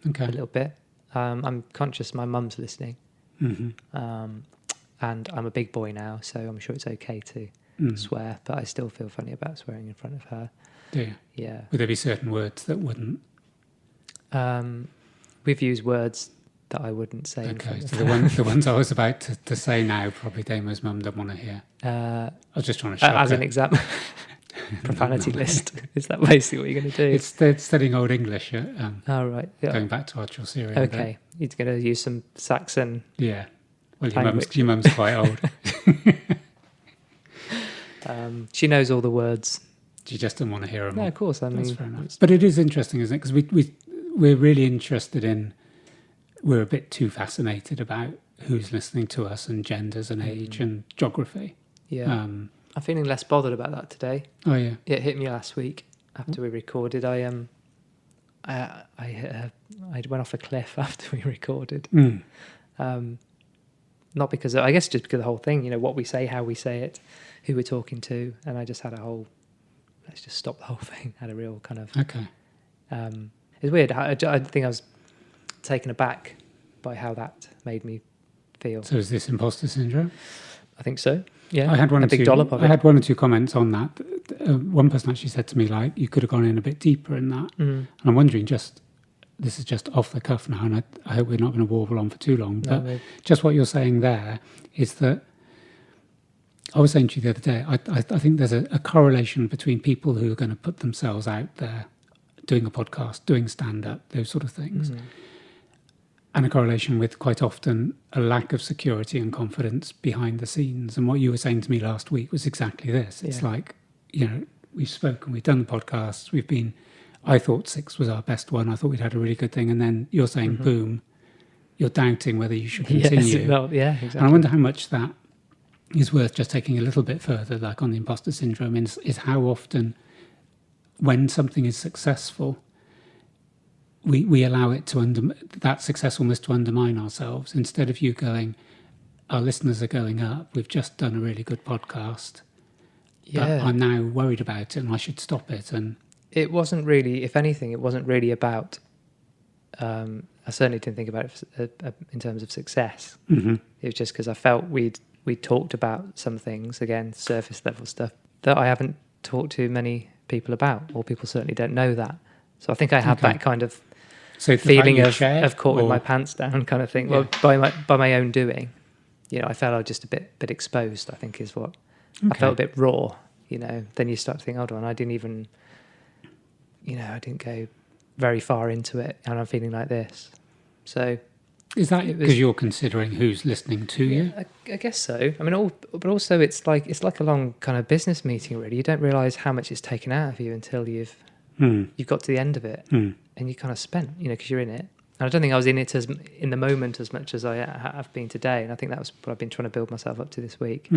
Okay. a little bit. I'm conscious my mum's listening. And I'm a big boy now, so I'm sure it's okay to swear, but I still feel funny about swearing in front of her. Do you? Yeah. Would there be certain words that wouldn't? We've used words that I wouldn't say in Okay, front so of the ones I was about to say now, probably Damo's mum don't want to hear. I was just trying to shock as her. an example. Profanity list. Is that basically what you're going to do? It's studying Old English, Oh, right. Yeah. going back to our Chaucerian. Okay. You're going to use some Saxon. Yeah. Well, Language. your mum's quite old. She knows all the words. She just didn't want to hear them No, all. of course. I That's mean, fair enough. But it is interesting, isn't it? Because we're really interested in, we're a bit too fascinated about who's listening to us and genders and age and geography. yeah. I'm feeling less bothered about that today. Oh, yeah. It hit me last week after we recorded. I went off a cliff after we recorded. Not because I guess just because of the whole thing, what we say, how we say it, who we're talking to, and I just had a whole. Let's just stop the whole thing. Had a real kind of. Okay. It's weird. I think I was taken aback by how that made me feel. So is this imposter syndrome? I think so. Yeah, I had one a or big two. dollop of I it. had one or two comments on that. One person actually said to me, like, you could have gone in a bit deeper in that. And I'm wondering, this is just off the cuff now, and I hope we're not going to warble on for too long. No, But just what you're saying there is that I was saying to you the other day, I think there's a correlation between people who are going to put themselves out there, doing a podcast, doing stand-up, those sort of things, and a correlation with quite often a lack of security and confidence behind the scenes. And what you were saying to me last week was exactly this. It's like, we've spoken, we've done the podcasts, I thought 6 was our best one. I thought we'd had a really good thing. And then you're saying, boom, you're doubting whether you should continue. Yes, no, yeah, exactly. And I wonder how much that is worth just taking a little bit further, like on the imposter syndrome, is how often when something is successful, we allow it to that successfulness to undermine ourselves, instead of you going, our listeners are going up, we've just done a really good podcast, but I'm now worried about it and I should stop it. And it wasn't really, if anything, it wasn't really about, I certainly didn't think about it in terms of success. It was just because I felt we talked about some things, again, surface level stuff, that I haven't talked to many people about, or people certainly don't know that. So I think I had that kind of feeling of caught with my pants down kind of thing. Yeah. Well, by my own doing, I felt I was just a bit exposed, I think is what. I felt a bit raw, Then you start to think, hold on, I didn't even, I didn't go very far into it, and I'm feeling like this. So is that because you're considering who's listening to you? I guess so. I mean, but also it's like a long kind of business meeting. Really, you don't realise how much it's taken out of you until you've got to the end of it, and you kind of spent, because you're in it. And I don't think I was in it in the moment as much as I have been today. And I think that was what I've been trying to build myself up to this week.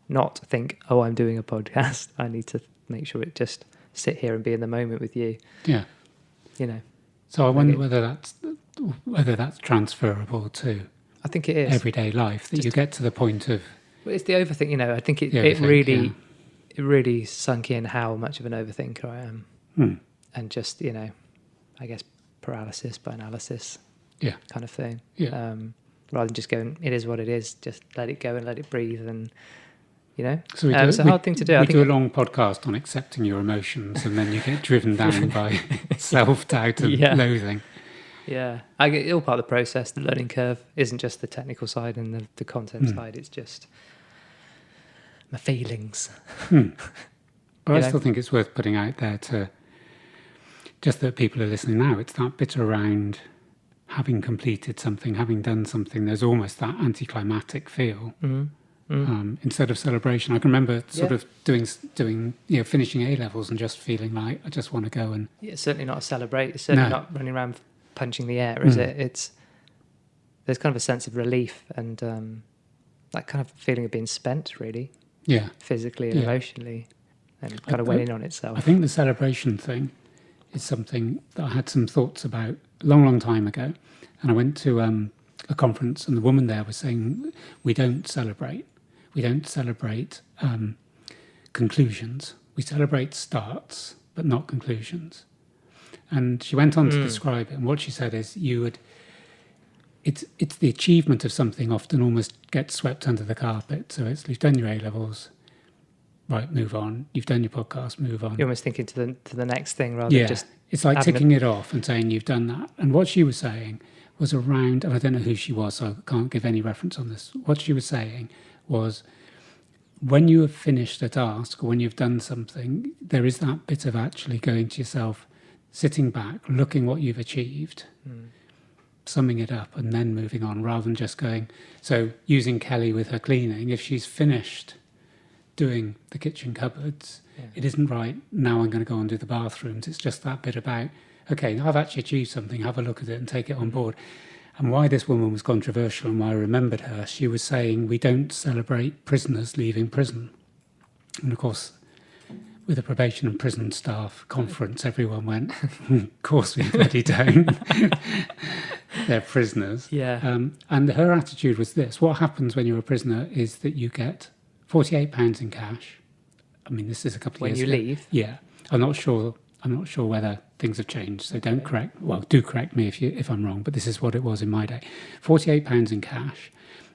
Not think, oh, I'm doing a podcast. I need to make sure it just sit here and be in the moment with you. Yeah. So I wonder whether that's transferable to, I think it is, everyday life, that you get to the point of. Well, it's the overthink. I think it really sunk in how much of an overthinker I am, and just I guess paralysis by analysis, kind of thing. Yeah. Rather than just going, it is what it is. Just let it go and let it breathe, and So it's a hard thing to do. We do a long podcast on accepting your emotions, and then you get driven down by self-doubt and loathing. Yeah, I get all part of the process. The learning curve isn't just the technical side and the content side. It's just my feelings. But I still think it's worth putting out there just that people are listening now, it's that bit around having completed something, having done something. There's almost that anticlimactic feel. Instead of celebration. I can remember sort of doing finishing A levels and just feeling like I just want to go and. Yeah, it's certainly not a celebrate. It's certainly not running around punching the air, is it? There's kind of a sense of relief and that kind of feeling of being spent, really. Yeah. Physically and emotionally, and kind of winning on itself. I think the celebration thing is something that I had some thoughts about a long, long time ago, and I went to a conference, and the woman there was saying we don't celebrate. We don't celebrate conclusions. We celebrate starts, but not conclusions. And she went on to describe it. And what she said is, it's the achievement of something often almost gets swept under the carpet. So you've done your A levels, right? Move on. You've done your podcast. Move on. You're almost thinking to the next thing rather than just. It's like ticking it off and saying you've done that. And what she was saying was around, and I don't know who she was, so I can't give any reference on this. What she was saying was, when you have finished a task or when you've done something, there is that bit of actually going to yourself, sitting back, looking what you've achieved, summing it up, and then moving on, rather than just going. So using Kelly with her cleaning, if she's finished doing the kitchen cupboards, it isn't right, now I'm going to go and do the bathrooms. It's just that bit about, okay, I've actually achieved something, have a look at it and take it on board. And why this woman was controversial and why I remembered her, she was saying we don't celebrate prisoners leaving prison. And of course, with a probation and prison staff conference, everyone went, of course we bloody don't. They're prisoners. Yeah. And her attitude was this: what happens when you're a prisoner is that you get £48 in cash. I mean, this is a couple of years ago. When you leave? Yeah. I'm not sure whether things have changed, so do correct me if I'm wrong, but this is what it was in my day. £48 in cash.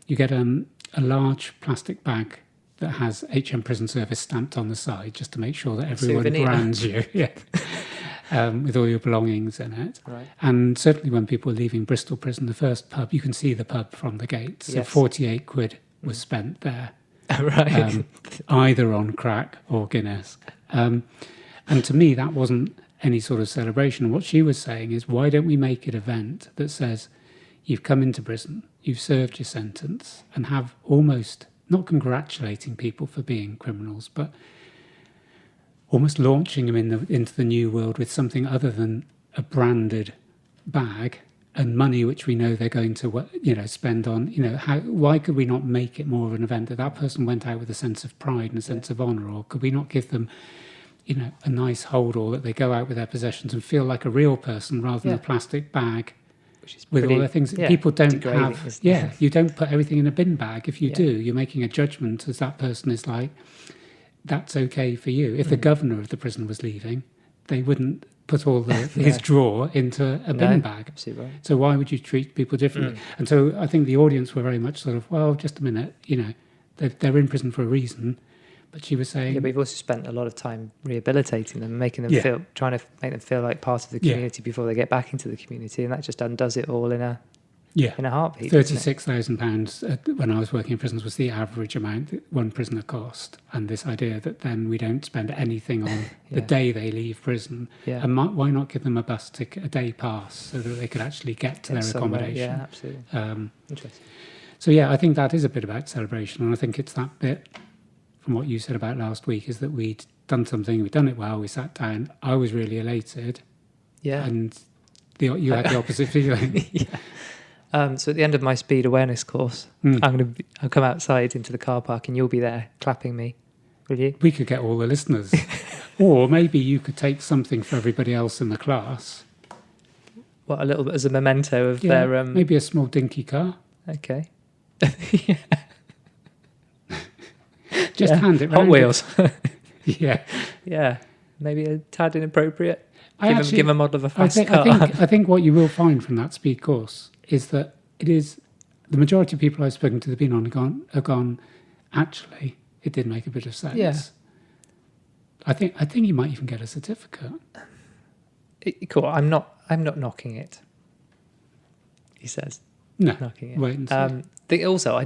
You get a large plastic bag that has HM Prison Service stamped on the side, just to make sure that everyone brands you, with all your belongings in it. Right. And certainly when people are leaving Bristol Prison, the first pub, you can see the pub from the gates. So 48 quid was spent there. Right. Either on crack or Guinness. And to me, that wasn't any sort of celebration. What she was saying is, why don't we make an event that says you've come into prison, you've served your sentence, and have almost, not congratulating people for being criminals, but almost launching them into the new world with something other than a branded bag and money which we know they're going to spend on, why could we not make it more of an event that person went out with a sense of pride and a sense of honour? Or could we not give them a nice hold-all that they go out with their possessions and feel like a real person rather than a plastic bag with all the things that people don't have. You don't put everything in a bin bag. If you do, you're making a judgment as that person is like, that's okay for you. If the governor of the prison was leaving, they wouldn't put all his drawer into a bin bag. Absolutely right. So why would you treat people differently? And so I think the audience were very much sort of, well, just a minute, they're in prison for a reason. But she was saying... Yeah, but we've also spent a lot of time rehabilitating them, making them trying to make them feel like part of the community before they get back into the community, and that just undoes it all in a heartbeat. £36,000 when I was working in prisons was the average amount that one prisoner cost, and this idea that then we don't spend anything on the day they leave prison, and why not give them a bus ticket, a day pass, so that they could actually get to their accommodation? Yeah, absolutely. Interesting. So I think that is a bit about celebration, and I think it's that bit from what you said about last week, is that we'd done something, we'd done it well, we sat down, I was really elated, and you had the opposite feeling. So at the end of my speed awareness course, I'll come outside into the car park and you'll be there clapping me, will you? We could get all the listeners. Or maybe you could take something for everybody else in the class. What, a little bit as a memento of their... Maybe a small dinky car. Okay. Just hand it round. Hot Wheels. Yeah. Maybe a tad inappropriate. Give a model of a fast car. I think what you will find from that speed course is that it is the majority of people I've spoken to that have been on have gone, actually, it did make a bit of sense. Yeah. I think you might even get a certificate. Cool. I'm not knocking it. He says. No. Knocking it. Wait and see. Also,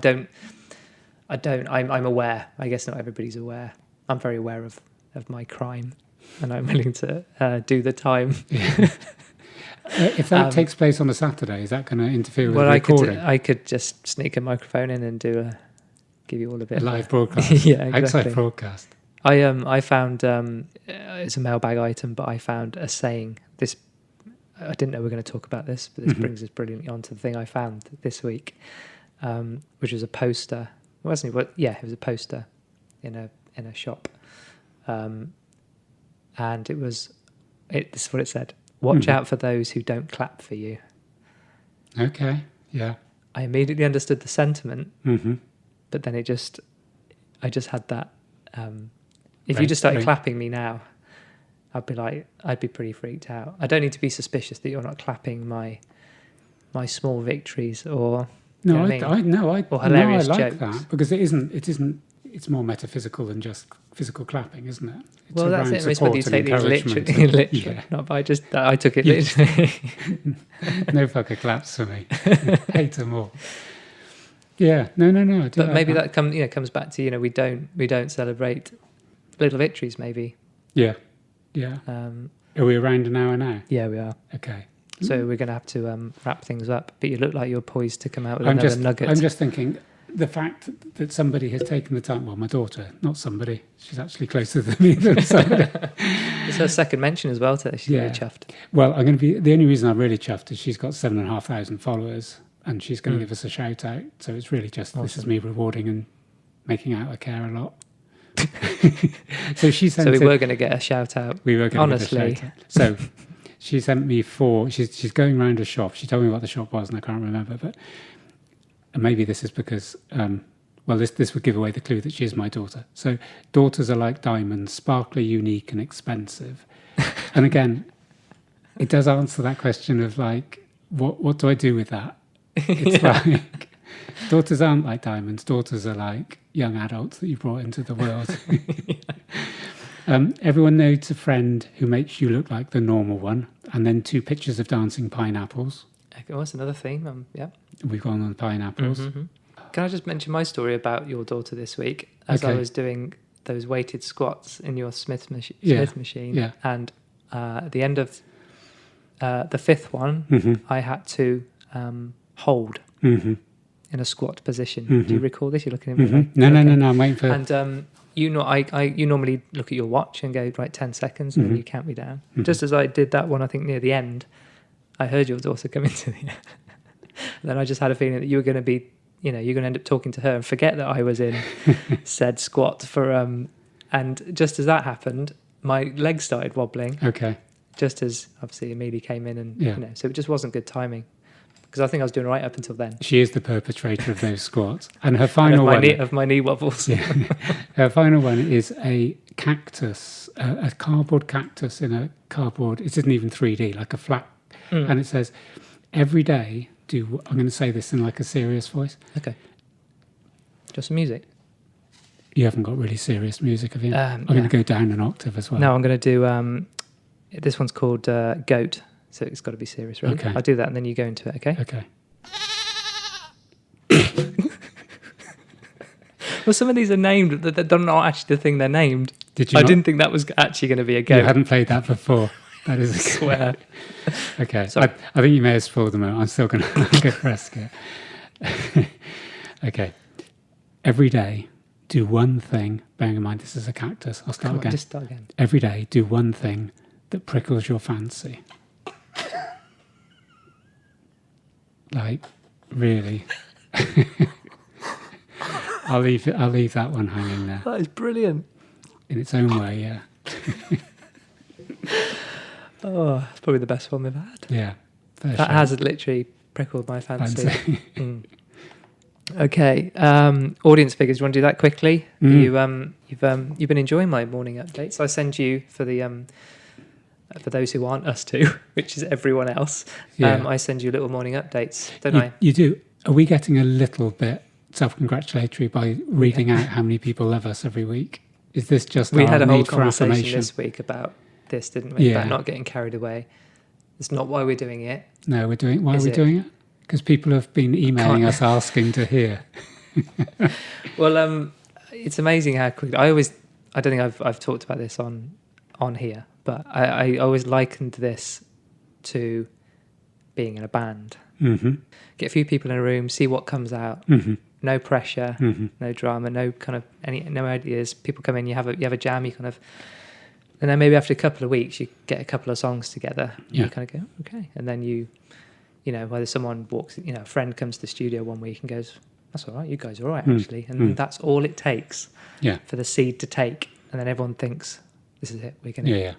I'm aware. I guess not everybody's aware. I'm very aware of my crime. and I'm willing to do the time. If that takes place on a Saturday, is that going to interfere with Well, the recording? I could just sneak a microphone in and give you all a bit A live of broadcast. yeah, exactly. Outside broadcast. I found it's a mailbag item, but I found a saying. This I didn't know we were going to talk about this, but this brings us brilliantly on to the thing I found this week, which was a poster. Wasn't it? Yeah, it was a poster in a shop, and this is what it said: "Watch out for those who don't clap for you." Okay. Yeah. I immediately understood the sentiment, Mm-hmm. but then I just had that. If you just started clapping me now, I'd be pretty freaked out. I don't need to be suspicious that you're not clapping my small victories or No, or hilarious I like jokes. that because it isn't. It's more metaphysical than just physical clapping, isn't it? It's Well, that's around it. It's whether you support take and these encouragement literally. and- yeah. Not, but I took it literally. No fucker claps for me. Hate them all. Yeah. No. I do But like maybe that comes back to we don't celebrate little victories. Maybe. Yeah. Are we around an hour now? Yeah, we are. Okay. So we're going to have to wrap things up. But you look like you're poised to come out with another nugget. I'm just thinking the fact that somebody has taken the time. Well, my daughter, not somebody. She's actually closer than me than somebody. It's her second mention as well today. She's really chuffed. Well, I'm going to be. The only reason I'm really chuffed is she's got 7,500 followers, and she's going to give us a shout out. So it's really just this is me rewarding and making out I care a lot. So she sent. So we were going to get a shout out. We were going to get a shout out. So she sent me 4. She's going around a shop. She told me what the shop was, and I can't remember. But maybe this is because. This would give away the clue that she is my daughter. So daughters are like diamonds, sparkly, unique, and expensive. And again, it does answer that question of like, what do I do with that? It's like daughters aren't like diamonds. Daughters are like young adults that you brought into the world. Everyone knows a friend who makes you look like the normal one, and then 2 pictures of dancing pineapples. Okay, what's another theme? Yeah. We've gone on pineapples. Mm-hmm. Can I just mention my story about your daughter this week? As I was doing those weighted squats in your Smith machine, and at the end of the 5th one, I had to hold in a squat position. Do you recall this? You're looking at me. No, I'm waiting for. And you normally look at your watch and go right 10 seconds, and then you count me down. Just as I did that one, I think near the end, I heard your daughter come into the end. And then I just had a feeling that you were going to be. You're going to end up talking to her and forget that I was in said squat for and just as that happened, my legs started wobbling. Okay. Just as obviously Amelia came in and so it just wasn't good timing because I think I was doing right up until then. She is the perpetrator of those squats, and her final of my knee wobbles. Yeah. Her final one is a cactus, a cardboard cactus in a cardboard. It isn't even 3D, like a flat, and it says every day. I'm going to say this in like a serious voice. Okay. Just some music. You haven't got really serious music, have you? I'm going to go down an octave as well. No, I'm going to do. This one's called Goat, so it's got to be serious, really. Okay. I'll do that, and then you go into it. Okay. Okay. Well, some of these are named. They're not actually the thing they're named. Did you? I didn't think that was actually going to be a goat. You hadn't played that before. That is a swear. Okay, I think you may have spoiled them out. I'm still going to go risk it. Okay. Every day, do one thing, bearing in mind this is a cactus. I'll start again. Just start again. Every day, do one thing that prickles your fancy. Like, really. I'll leave that one hanging there. That is brilliant. In its own way, yeah. Oh, it's probably the best one we've had. Yeah. That has literally prickled my fancy. Okay. Audience figures. Do you want to do that quickly? You've been enjoying my morning updates. I send you for those who aren't us two, which is everyone else. Yeah. I send you little morning updates, don't I? You do. Are we getting a little bit self-congratulatory by reading out how many people love us every week? Is this just we our had a whole need for conversation affirmation? this week about this, didn't we? Yeah. About not getting carried away. It's not why we're doing it. No, we're doing. Why are we doing it? Because people have been emailing us asking to hear. Well, it's amazing how quickly. I don't think I've talked about this on on here, but I always likened this to being in a band. Mm-hmm. Get a few people in a room, see what comes out. Mm-hmm. No pressure, Mm-hmm. no drama, no kind of no ideas. People come in, you have a jam, you kind of, and then maybe after a couple of weeks, you get a couple of songs together. Yeah. You kind of go, okay, and then you know, whether someone walks, you know, a friend comes to the studio one week and goes, "That's all right, you guys are all right actually," and that's all it takes. Yeah. For the seed to take, and then everyone thinks, "This is it, we're gonna." Yeah.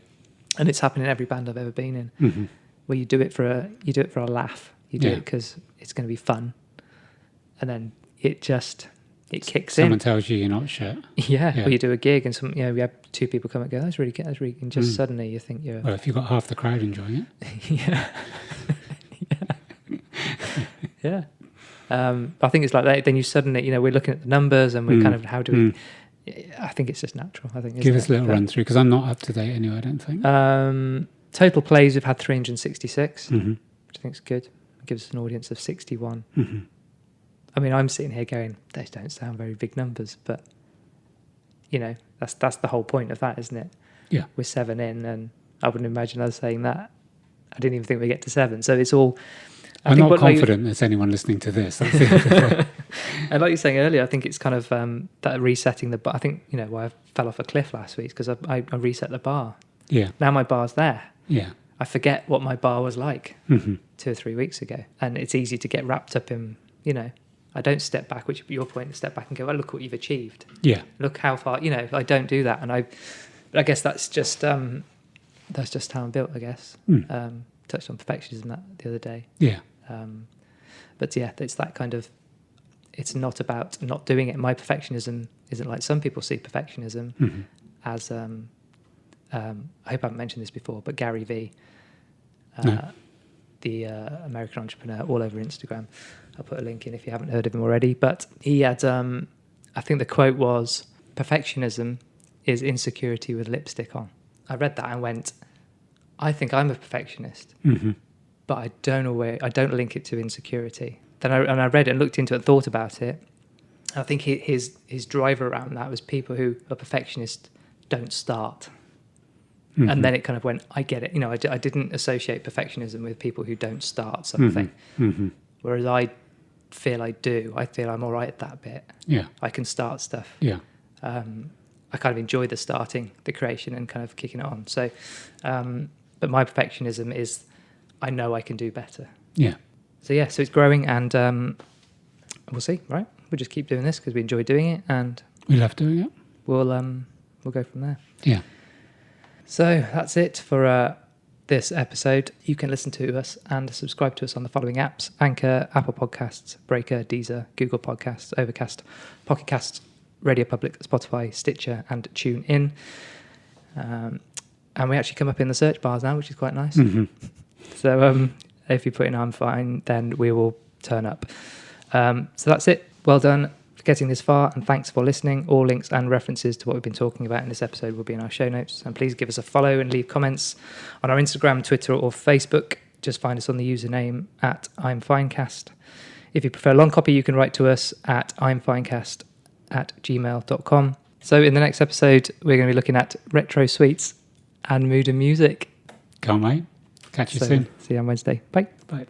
And it's happened in every band I've ever been in, Mm-hmm. where you do it for a laugh, you do Yeah. it because it's going to be fun, and then it kicks Someone in. tells you you're not shit. Yeah, or you do a gig and we have two people come and go, that's really good, and just suddenly you think you're Well, if you've got half the crowd enjoying it. yeah. Yeah. I think it's like that. Then you suddenly, you know, we're looking at the numbers and we're kind of, how do we? I think it's just natural. I think. Give us a little run through, because I'm not up to date anyway, I don't think. Total plays, we've had 366, Mm-hmm. which I think is good. It gives us an audience of 61. Mm-hmm. I mean, I'm sitting here going, those don't sound very big numbers, but you know, that's the whole point of that, isn't it? Yeah. We're 7 in, and I wouldn't imagine us saying that. I didn't even think we'd get to 7. So it's all. I'm not confident there's anyone listening to this. That's the And like you were saying earlier, I think it's kind of that resetting the bar. I think, you know, why I fell off a cliff last week because I reset the bar. Yeah. Now my bar's there. Yeah. I forget what my bar was like Mm-hmm. 2 or 3 weeks ago. And it's easy to get wrapped up in, you know, I don't step back, which your point, step back and go, well, look what you've achieved. Yeah. Look how far, you know, I don't do that. And but I guess that's just how I'm built, I guess. Touched on perfectionism the other day. Yeah. But yeah, it's that kind of, it's not about not doing it. My perfectionism isn't like some people see perfectionism as, I hope I haven't mentioned this before, but Gary Vee, No. the American entrepreneur, all over Instagram. I'll put a link in if you haven't heard of him already. But he had, I think the quote was, perfectionism is insecurity with lipstick on. I read that and went, I think I'm a perfectionist. Mm-hmm. But I don't link it to insecurity. Then I read it and looked into it and thought about it. And I think his driver around that was people who are perfectionists don't start. Mm-hmm. And then it kind of went, I get it. You know, I didn't associate perfectionism with people who don't start something. Mm-hmm. Whereas I feel I do. I feel I'm all right at that bit. Yeah. I can start stuff. Yeah. I kind of enjoy the starting, the creation and kind of kicking it on. So, but my perfectionism is, I know I can do better. Yeah. So yeah, so it's growing, and we'll see. Right, we'll just keep doing this because we enjoy doing it, and We love doing it. we'll go from there. Yeah. So that's it for this episode. You can listen to us and subscribe to us on the following apps: Anchor, Apple Podcasts, Breaker, Deezer, Google Podcasts, Overcast, Pocket Casts, Radio Public, Spotify, Stitcher, and TuneIn. And we actually come up in the search bars now, which is quite nice. Mm-hmm. So if you put in I'm fine, then we will turn up. So that's it. Well done for getting this far, and thanks for listening. All links and references to what we've been talking about in this episode will be in our show notes. And please give us a follow and leave comments on our Instagram, Twitter, or Facebook. Just find us on the username at I'mFinecast. If you prefer long copy, you can write to us at imfinecast@gmail.com. So in the next episode, we're going to be looking at retro sweets and mood and music. Can't wait. Catch you soon. See you on Wednesday. Bye. Bye.